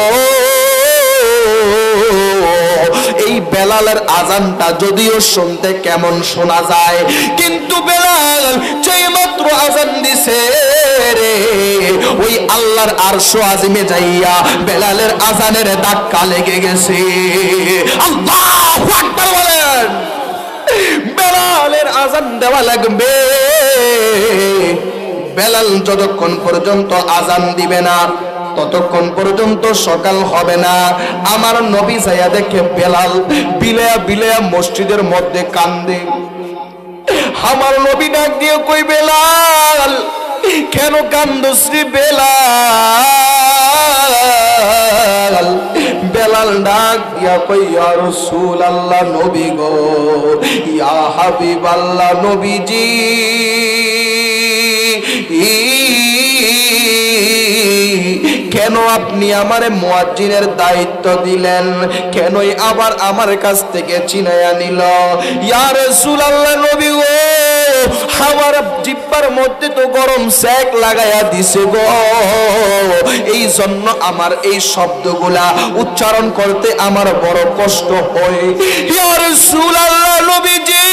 Speaker 1: এই বেলালের আজানটা যদিও শুনতে কেমন শোনা যায়, কিন্তু বেলাল যেই মাত্র আজান দিছে রে, ওই আল্লাহর আরশ আজিমে যাইয়া বেলালের আজানের ধাক্কা লেগে গেছে। আল্লাহু আকবার বলেন। বেলালের আজান দেওয়া লাগবে। বেলাল যতক্ষণ পর্যন্ত আজান দিবে না ততক্ষণ পর্যন্ত সকাল হবে না। আমার নবী যাইয়া দেখে বেলাল বিলায়া বিলায়া মসজিদের মধ্যে কান্দে। আমার নবী ডাক দিয়ে কই, বেলাল কেন কান্দছ রে বেলাল? বেলাল ডাক দিয়া কই, ইয়া রাসূলুল্লাহ, নবী গো, ইয়া হাবিবাল্লাহ, নবীজি, কেন আপনি আমারে মুয়াজ্জিনের দায়িত্ব দিলেন? কেনই আবার আমার কাছ থেকে চিনাইয়া নিল? ইয়া রাসূলুল্লাহ, নবী গো, আমার জিহ্বার মধ্যে তো গরম সেক লাগাইয়া দিছে গো, এই জন্য আমার এই শব্দগুলা উচ্চারণ করতে আমার বড় কষ্ট হয়। ইয়া রাসূলুল্লাহ, নবীজি,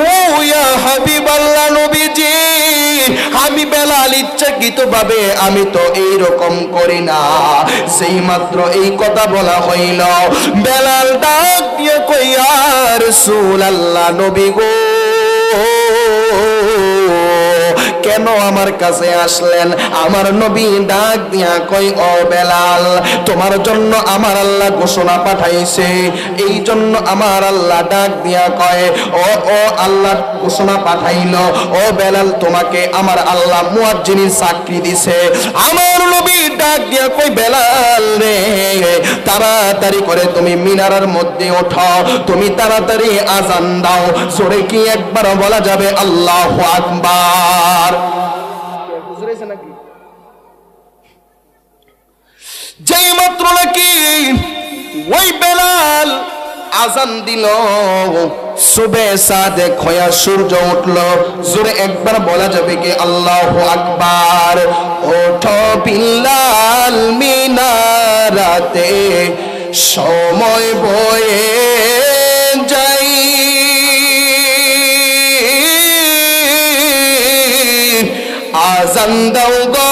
Speaker 1: ও ইয়া হাবিবাল্লাহ, নবীজি, আমি বেলাল ইচ্ছাকৃত ভাবে আমি তো এইরকম করি না। সেই মাত্র এই কথা বলা হইল, বেলাল ডাক দিয়ে কই, ইয়া রাসূলুল্লাহ, নবী গো, কেন আমার কাছে আসলেন? আমার নবী ডাক দিয়া কই, ও বেলাল, তোমার জন্য আমার আল্লাহ ঘোষণা পাঠাইছে, এই জন্য আমার আল্লাহ ডাক দিয়া কয়, ও ও আল্লাহ ঘোষণা পাঠাইলো, ও বেলাল, তোমাকে আমার আল্লাহ মুয়াজ্জিনের চাকরি দিছে। আমার নবী ডাক দিয়া কই, বেলাল রে, তাড়াতাড়ি করে তুমি মিনারের মধ্যে ওঠো, তুমি তাড়াতাড়ি আজান দাও। জোরে কি একবার বলা যাবে আল্লাহু আকবার? যেই মাত্র নাকি ওই বেলাল আজান দিল, সুবে সাদেক হইয়া সূর্য উঠল, জোরে একবার বলা যাবে কি আল্লাহু আকবার। ওঠো বিল্লাল মিনারাতে, সময় বয়ে যাই, আজান দাও গো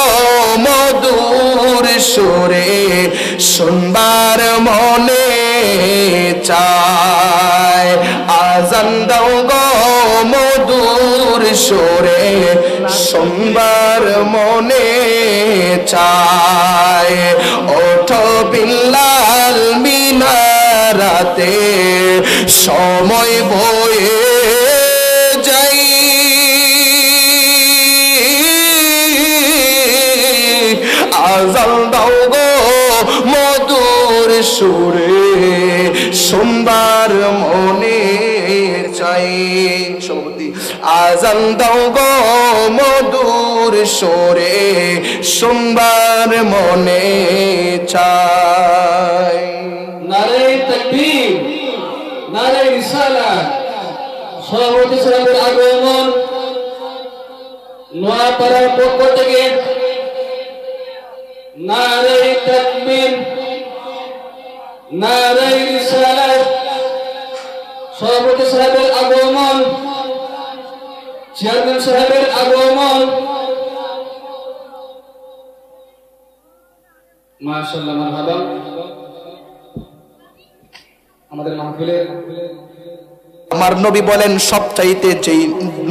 Speaker 1: মধুর সুরে, শুনবার মনে চায়। আজান দাও গো মধুর সুরে, শুনবার মনে চায়। ওঠো বিল্লাল মিনারাতে, সময় বয়ে যাই, আজান দাও গো মধুর সুরে, শুনবার মনে চাই। সভাপতি, আজান দাও গো মধুর সুরে, শুনবার মনে চাই।
Speaker 2: নারে তাকবীর, নারে রিসালাত। সভাপতি সাহেবের আগমন নোয়াপাড়ার পক্ষ থেকে নারে তাকবীর, নারে রিসালাত। সভাপতি সাহেবের আগমন, চেয়ারম্যান সাহেবের আগমন। মাশাআল্লাহ, মারহাবা। আমাদের মাহফিলে
Speaker 1: আমার নবী বলেন সবচাইতে যেই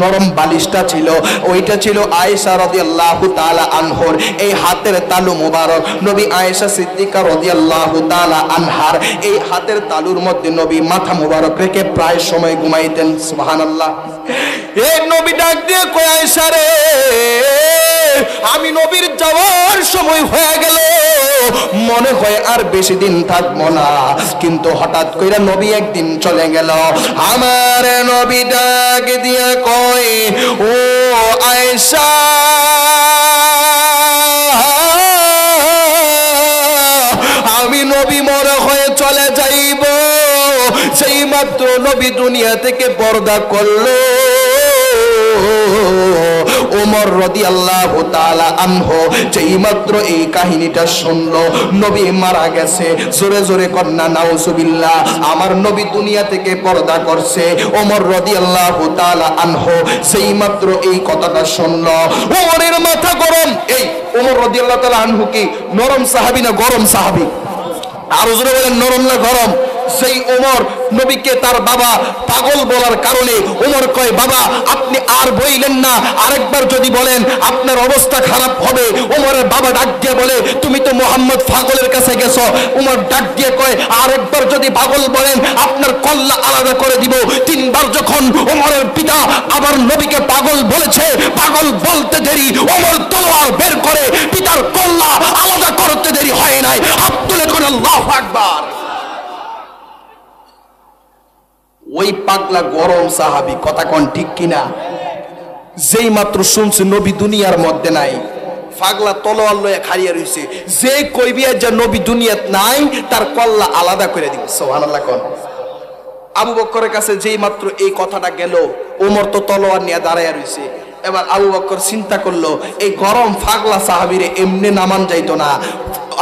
Speaker 1: নরম বালিশটা ছিল ওইটা ছিল আয়েশা রাদিয়াল্লাহু তাআলা আনহার এই হাতের তালু মোবারক। নবী আয়েশা সিদ্দিকা রাদিয়াল্লাহু তাআলা আনহার এই হাতের তালুর মধ্যে নবী মাথা মোবারক রেখে প্রায় সময় ঘুমাইতেন। সুবহানাল্লাহ। এই নবী ডাক দিয়ে কয়, আয়েশা রে, আমি নবীর যাওয়ার সময় হয়ে গেল, মনে হয় আর বেশি দিন থাকবো না। কিন্তু হঠাৎ কইরা নবী একদিন চলে গেল। আমার নবী ডাক দিয়া কয়, ও আয়েশা, আমি নবী মনে হয়ে চলে যাইব। সেই মাত্র নবী দুনিয়া থেকে পর্দা করলো। ওমর রাদিয়াল্লাহু তাআলা আনহু যেই মাত্র এই কাহিনীটা শুনলো নবী মারা গেছে, জোরে জোরে কন্যা নাউজুবিল্লাহ, আমার নবী দুনিয়া থেকে পর্দা করছে, ওমর রাদিয়াল্লাহু তাআলা আনহু সেই মাত্র এই কথাটা শুনলো, ওমরের মাথা গরম। এই ওমর রাদিয়াল্লাহু তাআলা আনহু কি নরম সাহাবী না গরম সাহাবী? আরো জোরে বলেন, নরম না গরম? সেই ওমর নবীকে তার বাবা পাগল বলার কারণে ওমর কয়, বাবা আপনি আর বইলেন না, আরেকবার যদি বলেন আপনার অবস্থা খারাপ হবে। ওমরের বাবা ডাক দিয়ে বলে, তুমি তো মোহাম্মদ পাগলের কাছে গেছো। ওমর ডাক দিয়ে কয়, আরেকবার যদি পাগল বলেন আপনার কল্লা আলাদা করে দিব। তিনবার যখন ওমরের পিতা আবার নবীকে পাগল বলেছে, পাগল বলতে দেরি ওমর তলোয়ার বের করে পিতার কল্লা আলাদা করতে দেরি হয় নাই। হাত তুলে কোন আল্লাহু আকবার। ওই পাগলা গরম সাহাবী, কথা কোন ঠিক কিনা? যেই মাত্র শুনছে নবী দুনিয়ার মধ্যে নাই, পাগলা তলোয়ার লয়ে খাড়িয়া রইছে। যে কইবিয়া যে নবী দুনিয়াত নাই, তার কল্লা আলাদা করে দিব। সুবহানাল্লাহ। কোন আবু বকরের কাছে যেই মাত্র এই কথাটা গেল, ওমর তো তলোয়ার নিয়ে দাঁড়াইয়া রইছে। এবার আবু বকর চিন্তা করলো, এই গরম পাগলা সাহাবীরে এমনি নামান যাইতো না।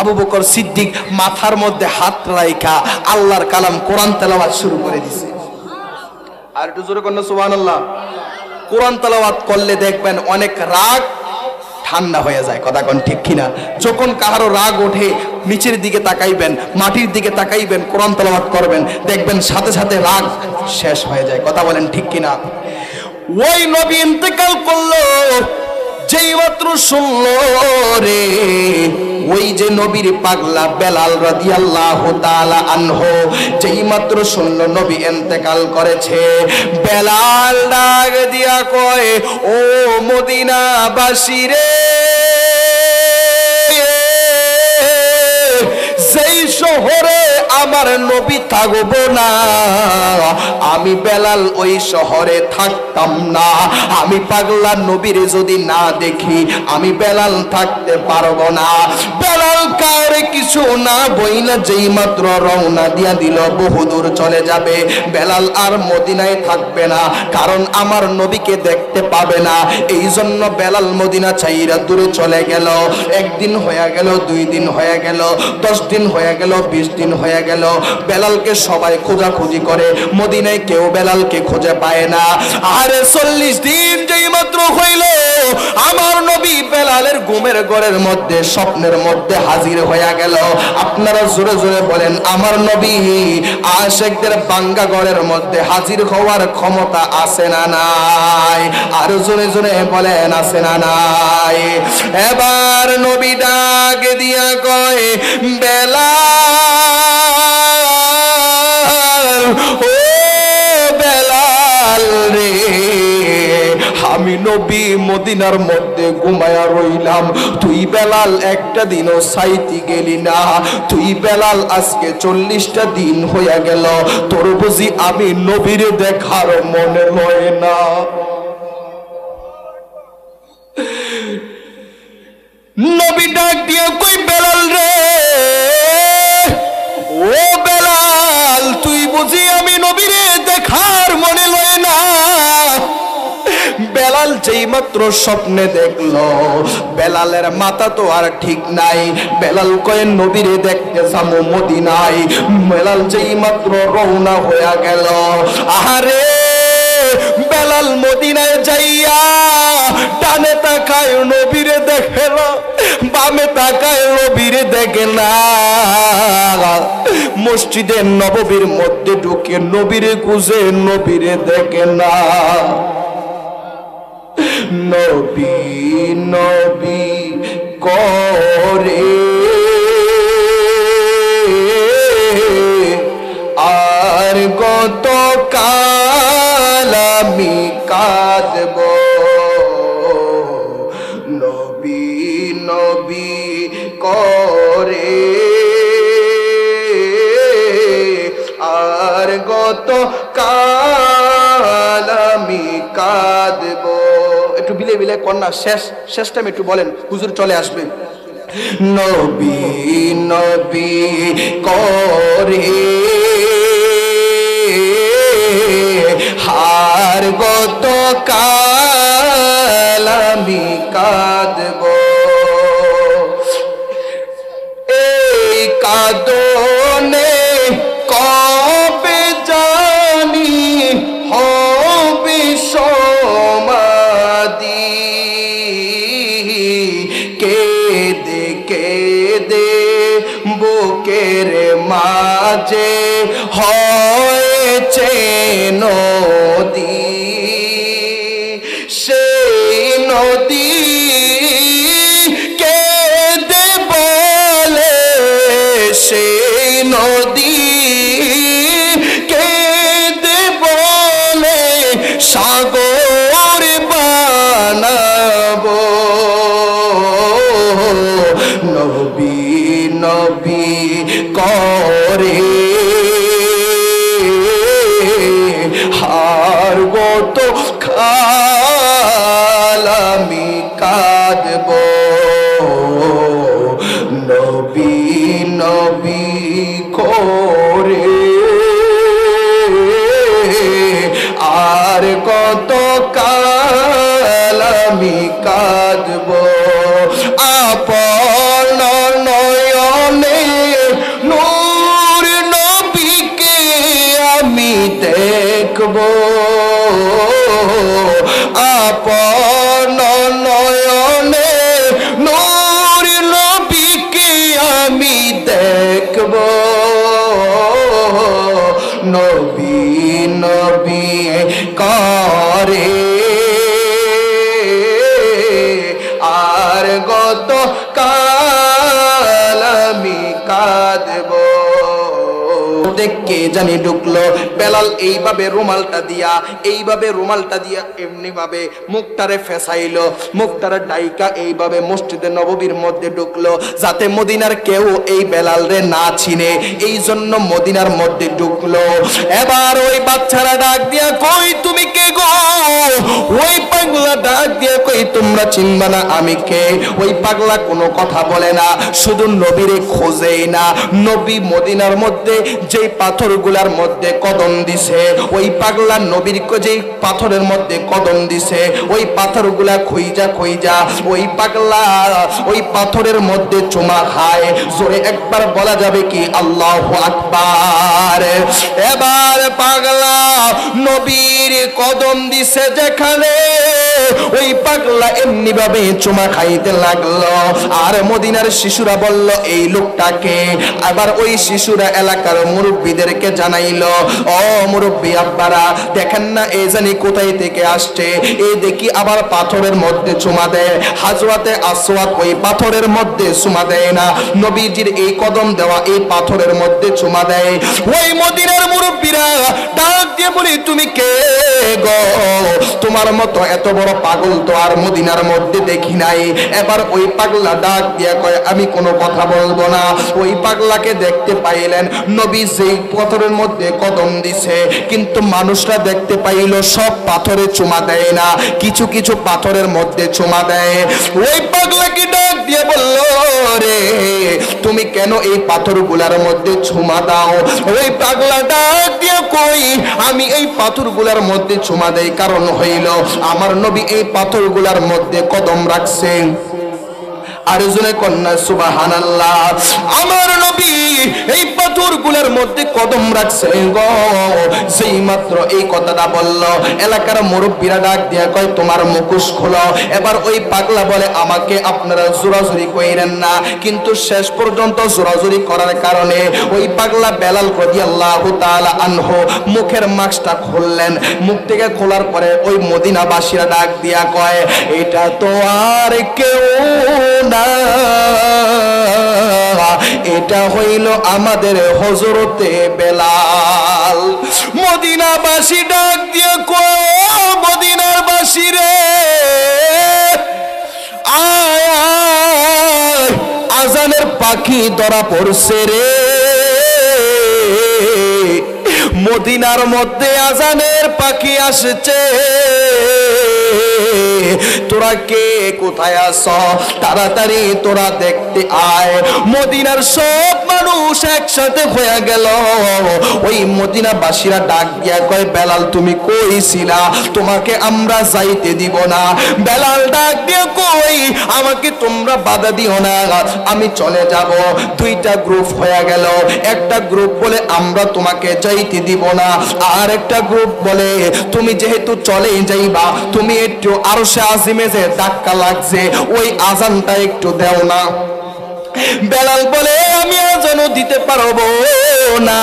Speaker 1: আবু বকর সিদ্দিক মাথার মধ্যে হাত রাইখা আল্লাহর কালাম কোরআন তেলাওয়াত শুরু করে দিছে। আর একটু জোরে কন্যা সুবহানাল্লাহ। কোরআন তেলাওয়াত করলে দেখবেন অনেক রাগ ঠান্ডা হয়ে যায়, কথা কোন ঠিক কিনা? যখন কাহারো রাগ ওঠে নিচের দিকে তাকাইবেন, মাটির দিকে তাকাইবেন, কোরআন তেলাওয়াত করবেন, দেখবেন সাথে সাথে রাগ শেষ হয়ে যায়, কথা বলেন ঠিক কিনা? ওই নবী ইন্তেকাল করলো, যেই মাত্র শুনলো রে, ওই যে নবীর পাগলা বেলাল রাদিয়াল্লাহু তাআলা আনহু যেই মাত্র শুনলো নবী ইন্তেকাল করেছে, বেলাল ডাক দিয়া কয়, ও মদিনাবাসী রে, যেই শহরে আমার নবী থাকবো না, আমি বেলাল ওই শহরে থাকতাম না। আমি পাগলা নবীর যদি না দেখি আমি বেলাল থাকতে পারবো না। বেলাল কারে কিছু না বইলা যেই মাত্র রওনা দিয়া দিল, বহুদূর চলে যাবে। বেলাল আর মদিনায় থাকবে না, কারণ আমার নবীকে দেখতে পাবে না। এই জন্য বেলাল মদিনা ছাইরা দূরে চলে গেল। একদিন হয়ে গেল, 2 দিন হয়ে গেল, 10 দিন হয়ে গেল, 20 দিন হয়ে গেল। বেলালকে সবাই খোঁজাখুঁজি করে, মদিনায় কেউ বেলালকে খুঁজে পায় না। আরে 40 দিন যেই মাত্র হইল, আমার নবী বেলালের ঘুমের ঘরের মধ্যে, স্বপ্নের মধ্যে হাজির হয়ে গেল। আপনারা জোরে জোরে বলেন, আমার নবী আশিকদের বাঙ্গা ঘরের মধ্যে হাজির হওয়ার ক্ষমতা আছে না নাই? আর জোরে জোরে বলেন, আছে না নাই? এবার নবী ডাক দিয়া কয়, বেলাল, ও বেলাল রে, আমি নবী মদিনার মধ্যে ঘুমায়া রইলাম, তুই বেলাল একটা দিনও সাইতে গেলি না। তুই বেলাল আজকে 40টা দিন হয়ে গেল, তোর বুঝি আমি নবীরে দেখার মনে লয় না? নবী ডাক দিয়ে কই, বেলাল রে, ও বেলাল, তুই বুঝি আমি নবীরে দেখার মনে লয় না? বেলাল যেই মাত্র স্বপ্নে দেখলো, বেলালের মাথা তো আর ঠিক নাই। বেলাল কয়, নবীরে দেখতে যাবো মদিনায়। বেলাল যেই মাত্র রওনা হয়ে গেল, আরে বেলাল মদিনায় যাইয়া ডানে তাকায় নবীরে দেখে না, বামে তাকায় নবীরে দেখে না। মসজিদে নববীর মধ্যে ঢুকে নবীরে খুঁজে, নবীরে দেখে না। নবী নবী করে আর কত কাল আমি কাঁদব, নবী নবী করে আর কত কাল আমি কাঁদব। একটু বিলে বিলে কন্যা শেষ টাইম একটু বলেন, হুজুর চলে আসবে। নবী নবী করে হার গত কাল আমি কাঁদব, এই কাঁদনে কবে জানি হবে সমাধি, কেঁদে কেঁদে বুকের মাঝে হয়েছে নদী, সেই নদী কেঁদে বলে, সেই নদী কেঁদে বলে সাগর বানাবো। নবী নবী করে হার গত কাল আমি কাঁদব, নবী নবী করে আর কত কাল আমি কাঁদব। আপন নয়নে নূর নবীকে আমি দেখব, আপন নয়নে নূর নবীকে আমি দেখব, নবী নবী করে আর গত কাল আমি কাঁদব। মধ্যে কে জানি ঢুকলো। বেলাল এইভাবে রুমালটা দিয়া এমনি ভাবে মুখটারে ফেসাইলো, মুখটারে ডাইকা এইভাবে মসজিদে নববীর মধ্যে ঢুকলো, যাতে মদিনার কেউ এই বেলাল রে না চিনে, এই জন্য মদিনার মধ্যে ঢুকলো। এবার ওই বাচ্চারা ডাক দিয়া কই তুমি কে গো? ওই পাগলা ডাক দিয়া কই তোমরা চিনবা না আমি কে? ওই পাগলা কোনো কথা বলে না, শুধু নবীরে খোঁজেই না। নবী মদিনার মধ্যে যেই পাথরগুলার মধ্যে কদম দিছে, ওই পাগলা নবীর যেই পাথরের মধ্যে কদম দিছে, ওই পাথরগুলা খুইজা ওই পাগলা ওই পাথরের মধ্যে চুমা খায়। জোরে একবার বলা যাবে কি আল্লাহু আকবার? এবার পাগলা নবীর কদম দিছে যেখানে, ওই পাগলা এমনি ভাবে চুমা খাইতে লাগলো। আর মদিনার শিশুরা বলল এই লোকটাকে। আবার ওই শিশুরা এলাকার মুরব্বীদেরকে জানাইলো, ও মুরব্বী আব্বারা দেখেন না এই জানি কোথায় থেকে আসছে, এই দেখি আবার পাথরের মধ্যে চুমা দেয়। হাজরাতে আসওয়াদ ওই পাথরের মধ্যে চুমা দেয় না, নবীজির এই কদম দেওয়া এই পাথরের মধ্যে চুমা দেয়। ওই মদিনার মুরব্বীরা ডাক দিয়ে বলি তুমি কে গো? তোমার মতো এত বড় পাগল তো আর মদিনার মধ্যে দেখি নাই। এবার ওই পাগলা ডাক দিয়ে কয় আমি কোনো কথা বলবো না। ওই পাগলাকে দেখতে পাইলেন নবী যেই পাথরের মধ্যে কদম দিছে, কিন্তু মানুষরা দেখতে পাইল সব পাথরে চুমা দেয় না, কিছু কিছু পাথরের মধ্যে চুমা দেয়। ওই পাগলাকে ডাক দিয়ে বলল রে তুমি কেন এই পাথরগুলার মধ্যে চুমা দাও? ওই পাগলা ডাক দিয়ে কই আমি এই পাথরগুলার মধ্যে চুমা দেই কারণ হইল আমার নবী এই পাথরগুলার মধ্যে কদম রাখছেন। আর জনে কন্যা সুবহানাল্লাহ, আমার নবী এই পাথরগুলোর মধ্যে কদম রাখছে গো। সেই মাত্র এই কথাটা বলল, এলাকার মুরব্বীরা ডাক দিয়া কয় তোমার মুখোশ খোলো। এবার ওই পাগলা বলে আমাকে আপনারা জোরাজুরি কইরেন না, কিন্তু শেষ পর্যন্ত জোরাজুরি করার কারণে ওই পাগলা বেলাল রাদিয়াল্লাহু তাআলা আনহু মুখের মাস্কটা খুললেন। মুখ থেকে খোলার পরে ওই মদিনাবাসীরা ডাক দিয়া কয় এটা তো আর কেউ না, এটা হইল আমাদের হযরতে বেলাল। মদিনাবাসী ডাক দিয়ে কয় মদিনার বাসী রে আয় আয়, আজানের পাখি ধরা পড়ছে রে। মদিনার মধ্যে আজানের পাখি আসছে, তোরা কে কোথায় আছো? তাড়াতাড়ি তোরা দেখতে আয়। মদিনার সব মানুষ একসাথে হয়ে গেল। ওই মদিনাবাসীরা ডাক দিয়া কয় বেলাল তুমি কই ছিলা? তোমাকে আমরা যাইতে দিব না। বেলাল ডাক দিয়া কই আমাকে তোমরা বাধা দিও না, আমি চলে যাব। দুইটা গ্রুপ হয়ে গেল, একটা গ্রুপ বলে আমরা তোমাকে যাইতে দিব না, আর একটা গ্রুপ বলে তুমি যেহেতু চলে যাইবা তুমি একটু আরশে আজিমে যে ধাক্কা লাগছে ওই আজানটা একটু দেও না। বেলাল বলে আমি আজানও দিতে পারবো না।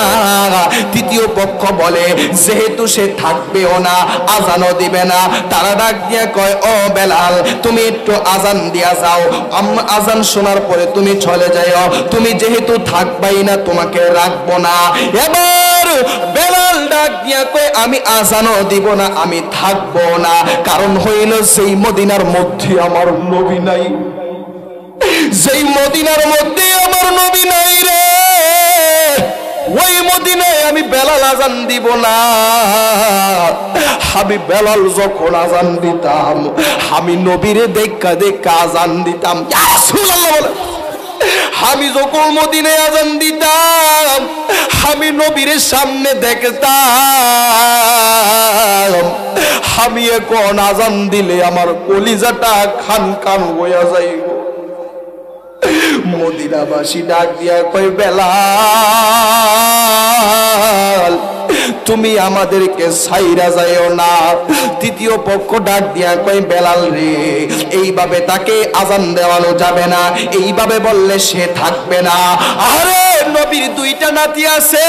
Speaker 1: তৃতীয় পক্ষ বলে যেহেতু সে থাকবেও না আজানও দিবে না। তারা ডাক দিয়ে কয় ও বেলাল তুমি একটু আজান দিয়া যাও, আজান শোনার পরে তুমি চলে যাও, তুমি যেহেতু থাকবাই না তোমাকে রাখবো না। এবার বেলাল ডাক দিয়া কয় আমি আজানও দিব না, আমি থাকবো না, কারণ হইল সেই মদিনার মধ্যে আমার নবী নাই, যেই মদিনার মধ্যে আমার নবী নাই রে, ওই মদিনায় আমি বেলাল আজান দিব না। আমি বেলাল যখন আজান দিতাম আমি নবীরে দেখা দেখা আজান দিতাম। ইয়া রাসূলুল্লাহ বলে আমি যখন মদিনায় আজান দিতাম আমি নবীর সামনে দেখতাম। আমি এখন আজান দিলে আমার কলিজাটা খান খান হইয়া যাইব। মদিনাবাসী ডাক দিয়া কয় বেলাল তুমি আমাদেরকে ছাইরা যাইও না। তৃতীয় পক্ষ ডাক দিয়া কয় বেলাল রে এইভাবে তাকে আজান দেওয়ানো যাবে না, এইভাবে বললে সে থাকবে না। আরে নবীর দুইটা নাতি আছে,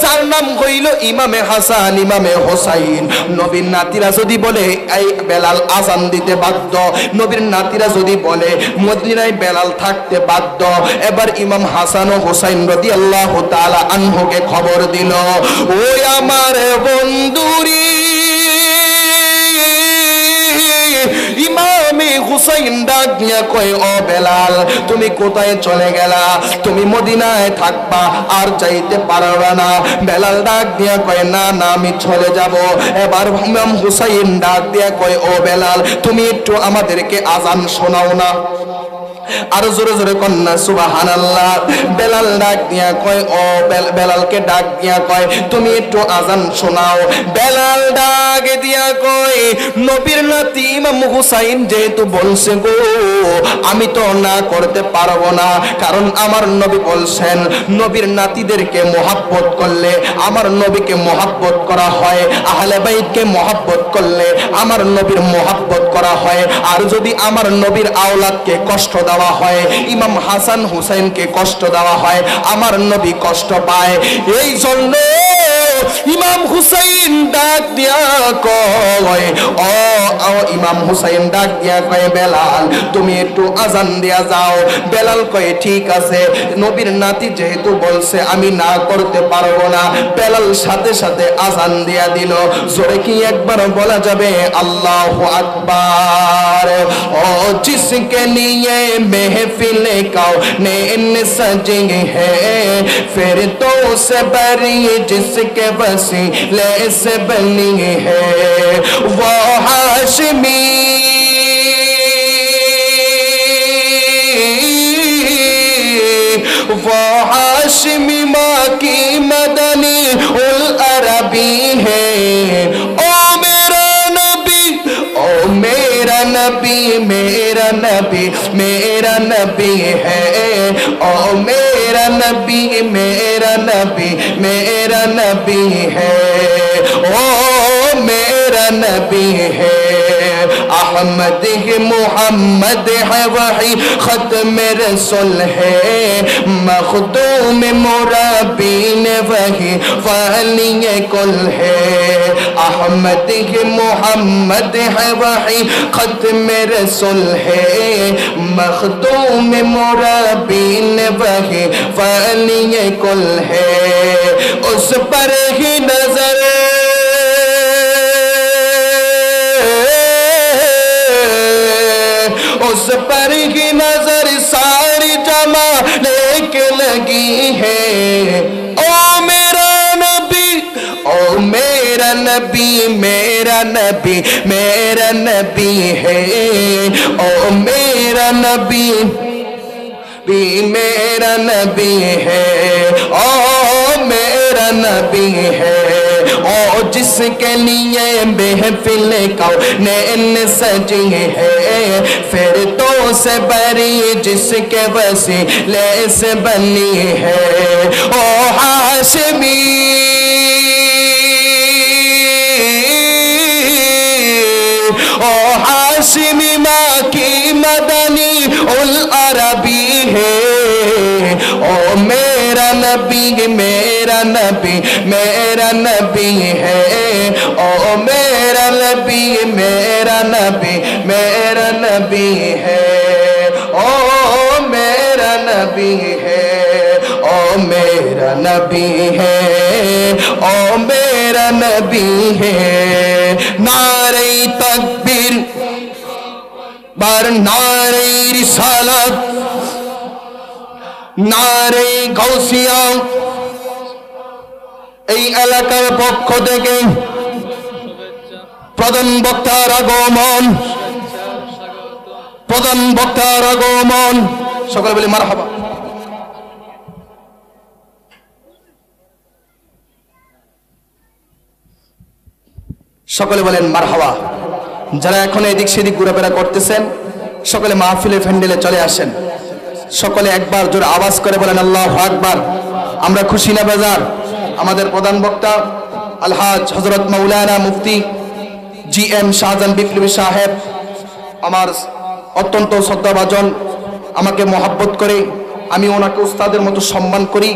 Speaker 1: যার নাম হইল ইমামে হাসান, ইমামে হোসাইন। নবীর নাতিরা যদি বলে এই বেলাল আজান দিতে বাধ্য, নবীর নাতিরা যদি বলে মদিনায় বেলাল থাকতে বাধ্য, এবার ইমাম হাসান ও হোসাইন রাদিয়াল্লাহু তাআলা আনহুকে খবর দিল, ওই আমার বন্ধুরি ইমামে হুসাইন ডাক দিয়া কয়, ও বেলাল তুমি কোথায় চলে গেলা? তুমি মদিনায় থাকবা, আর যাইতে পারবা না। বেলাল ডাক দিয়া কয়, না না আমি চলে যাব। এবার ইমাম হুসাইন ডাক দিয়া কয়, ও বেলাল তুমি একটু আমাদেরকে আজান শোনাও না। আর জোরে জোরে কন্যা সুবহানাল্লাহ। বেলাল ডাক দিয়া কয়, ও বেলালকে ডাক দিয়া কয়, তুমি একটু আজান শোনাও। বেলাল ডাক দিয়া কয়, নবীর নাতি ইমাম হুসাইন যেহেতু বলছে গো, আমি তো না করতে পারবো না, কারণ আমার নবী বলছেন নবীর নাতিদেরকে মোহাব্বত করলে আমার নবীকে মোহাব্বত করা হয়, আহলে বাইতকে মোহাব্বত করলে আমার নবীর মোহাব্বত করা হয়। আর যদি আমার নবীর আওলাদকে কষ্ট দেওয়া হয়, ইমাম হাসান হুসাইনকে কষ্ট দেওয়া হয়, আমার নবী কষ্ট পায়। এই জন্য ইমাম হুসাইন ডাক দিয়া কয়, ও ইমাম হুসাইন ডাক দিয়া কয়, বেলাল তুমি একটু আজান দিয়া যাও। বেলাল কয়, ঠিক আছে। নবীর নাতি যেহেতু বলছে আমি না করতে পারবো না, বেলাল সাথে সাথে আজান দিয়া দিল। জোরে কি একবার বলা যাবে আল্লাহু আকবার? ও জিসকে নিয়ে महफिल कौनैन सजी है, फिर तो से बरी जिसके वसीले से बनी है, वो हाशमी वो हाशमी माँ की मदनी उल अरबी है। ओ मेरा नबी, ओ मेरा नबी, मेरा नबी, मेरा नबी है। ओ मेरा नबी, मेरा नबी, मेरा नबी है। ओ मेरा नबी है। अहमद है, मोहम्मद है, वही खत्म रसूल है। मखदूम मुरब्बीन वही वाली कुल है। अहमद है, मोहम्मद है, वही खत्म रसूल है। मखदूम मुरब्बीन वही वाली कुल है। उस पर ही नजर उस पर ही नजर सारी जमा लेके लगी है। ओ मेरा नबी, ओ मेरा नबी, मेरा नबी, मेरा नबी है। ओ मेरा नबी भी मेरा नबी है। ओ मेरा नबी है। ओ जिसके लिए महफिल कौनैन सजी है, फिर तो से बरी जिसके वसीले से बनी है। ओ हाशमी ओ हाशमी माँ की मदनी उल अरबी है। ओ मेरा नबी, मेरा नबी, मेरा नबी है। ओ मेरा नबी, मेरा नबी, मेरा नबी है। ओ मेरा नबी है। ओ मेरा नबी है। ओ मेरा नबी है। नारे तकबीर বার নারে রিসালাত, নারে গাউসিয়া। এই এলাকার পক্ষ থেকে প্রধান বক্তার আগমন, প্রধান বক্তার আগমন। সকলে বলি মারহাবা। সকলে বলেন মারহাবা। যারা এখন এদিক সেদিক ঘোরাফেরা করতেছেন সকলে মাহফিলের প্যান্ডেলে চলে আসেন। সকলে একবার জোরে আওয়াজ করে বলেন আল্লাহু আকবার। আমরা খুশি না বেজার? আমাদের প্রধান বক্তা আলহাজ হযরত মাওলানা মুফতি জি.এম. শাহজাহান বিপ্লবী সাহেব আমার অত্যন্ত শ্রদ্ধাভাজন, আমাকে মহব্বত করে আমি ওনাকে উস্তাদের মতো সম্মান করি।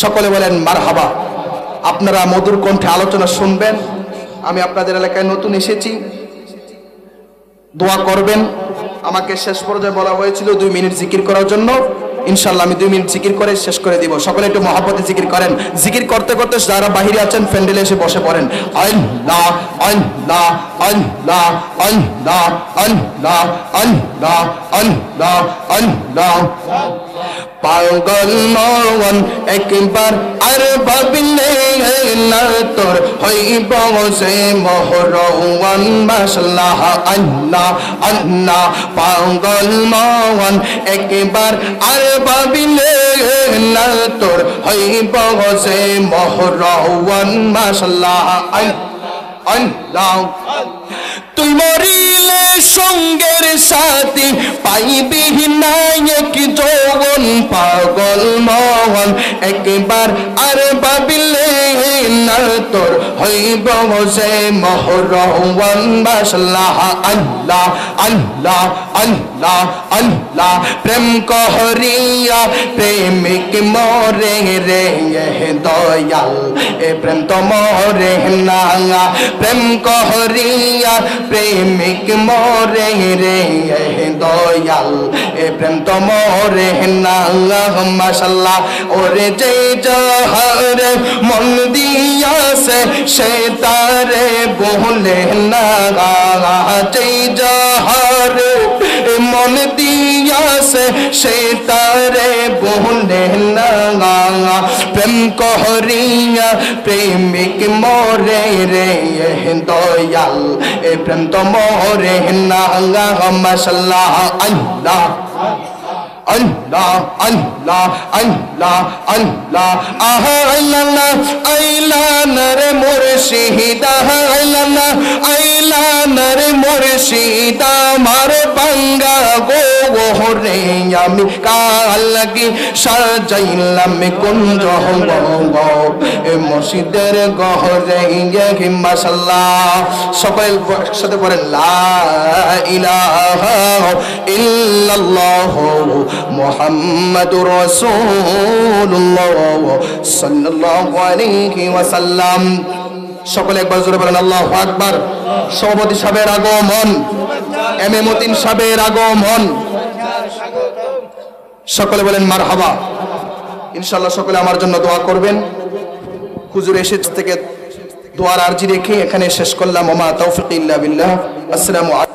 Speaker 1: সকলে বলেন মারহাবা। আপনারা মধুর কণ্ঠে আলোচনা শুনবেন। আমি আপনাদের এলাকায় নতুন এসেছি, দোয়া করবেন। আমাকে শেষ পর্যায়ে বলা হয়েছিল 2 মিনিট জিকির করার জন্য। ইনশাআল্লাহ আমি 2 মিনিট জিকির করে শেষ করে দিব। সকলে একটু মহব্বতে জিকির করেন। জিকির করতে করতে যারা বাহিরে আছেন প্যান্ডেলে এসে বসে পড়েন। আল্লাহ আল্লাহ আল্লাহ আল্লাহ আল্লাহ আল্লাহ আল্লাহ আল্লাহ। পাগল মন একবার আর ভাবিলে না তোর হইব সে মহরওয়ান মাশাআল্লাহ আল্লাহ আল্লাহ। পাগল মন একবার আর ভাবিলে না তোর হইব সে মহরওয়ান মাশাআল্লাহ আল্লাহ। তুই মরিলে সঙ্গের সাথী পাইবি নায়ক যৌবন। পাগল মন একবার আর ভাবিলে না তোর হইব সে মহরওয়ান মাশাআল্লাহ আল্লাহ আল্লাহ আল্লাহ আল্লাহ। প্রেম কহরিয়া প্রেমিক মরে রে দয়াল, এ প্রেম তো মরে না। প্রেম কহরিয়া প্রেমিক মরে রে দয়াল, এ প্রেম তো মরে না মাশাআল্লাহ। ওরে যে যাহারে মন দিয়াছে সে তারে বলে না। যে যাহারে মন দিয়াছে সে তারে বলে না। প্রেম কহরিয়া প্রেমিক মরে রে দয়াল, এ প্রেম তো মরে না মাশাআল্লাহ আল্লাহ আল্লাহ আল্লাহ আল্লাহ আল্লাহ। আল্লাহ আইলা নরে মুর্শিদ, আল্লাহ আইলা নরে মুর্শিদ। আমার বাঙ্গা গোহরে আমি কাল কি সাজাইলাম কুঞ্জ এ মসজিদের গহরে মাশাআল্লাহ। সকল একসাথে বলেন লা ইলাহা ইল্লাল্লাহ মুহাম্মাদুর রাসূলুল্লাহ সাল্লাল্লাহু আলাইহি ওয়াসাল্লাম। সকলে একবার জোরে বলেন আল্লাহু আকবার। সভাপতি সাহেবের আগমন, এম এ মতিন সাহেবের আগমন। সকলে বলেন মারহাবা। ইনশাআল্লাহ সকলে আমার জন্য দোয়া করবেন। হুজুর এসেছে থেকে দোয়ার আরজি রেখে এখানে শেষ করলাম। ওমা তাওফিক ইল্লা বিল্লাহ। আসসালামু আলাইকুম।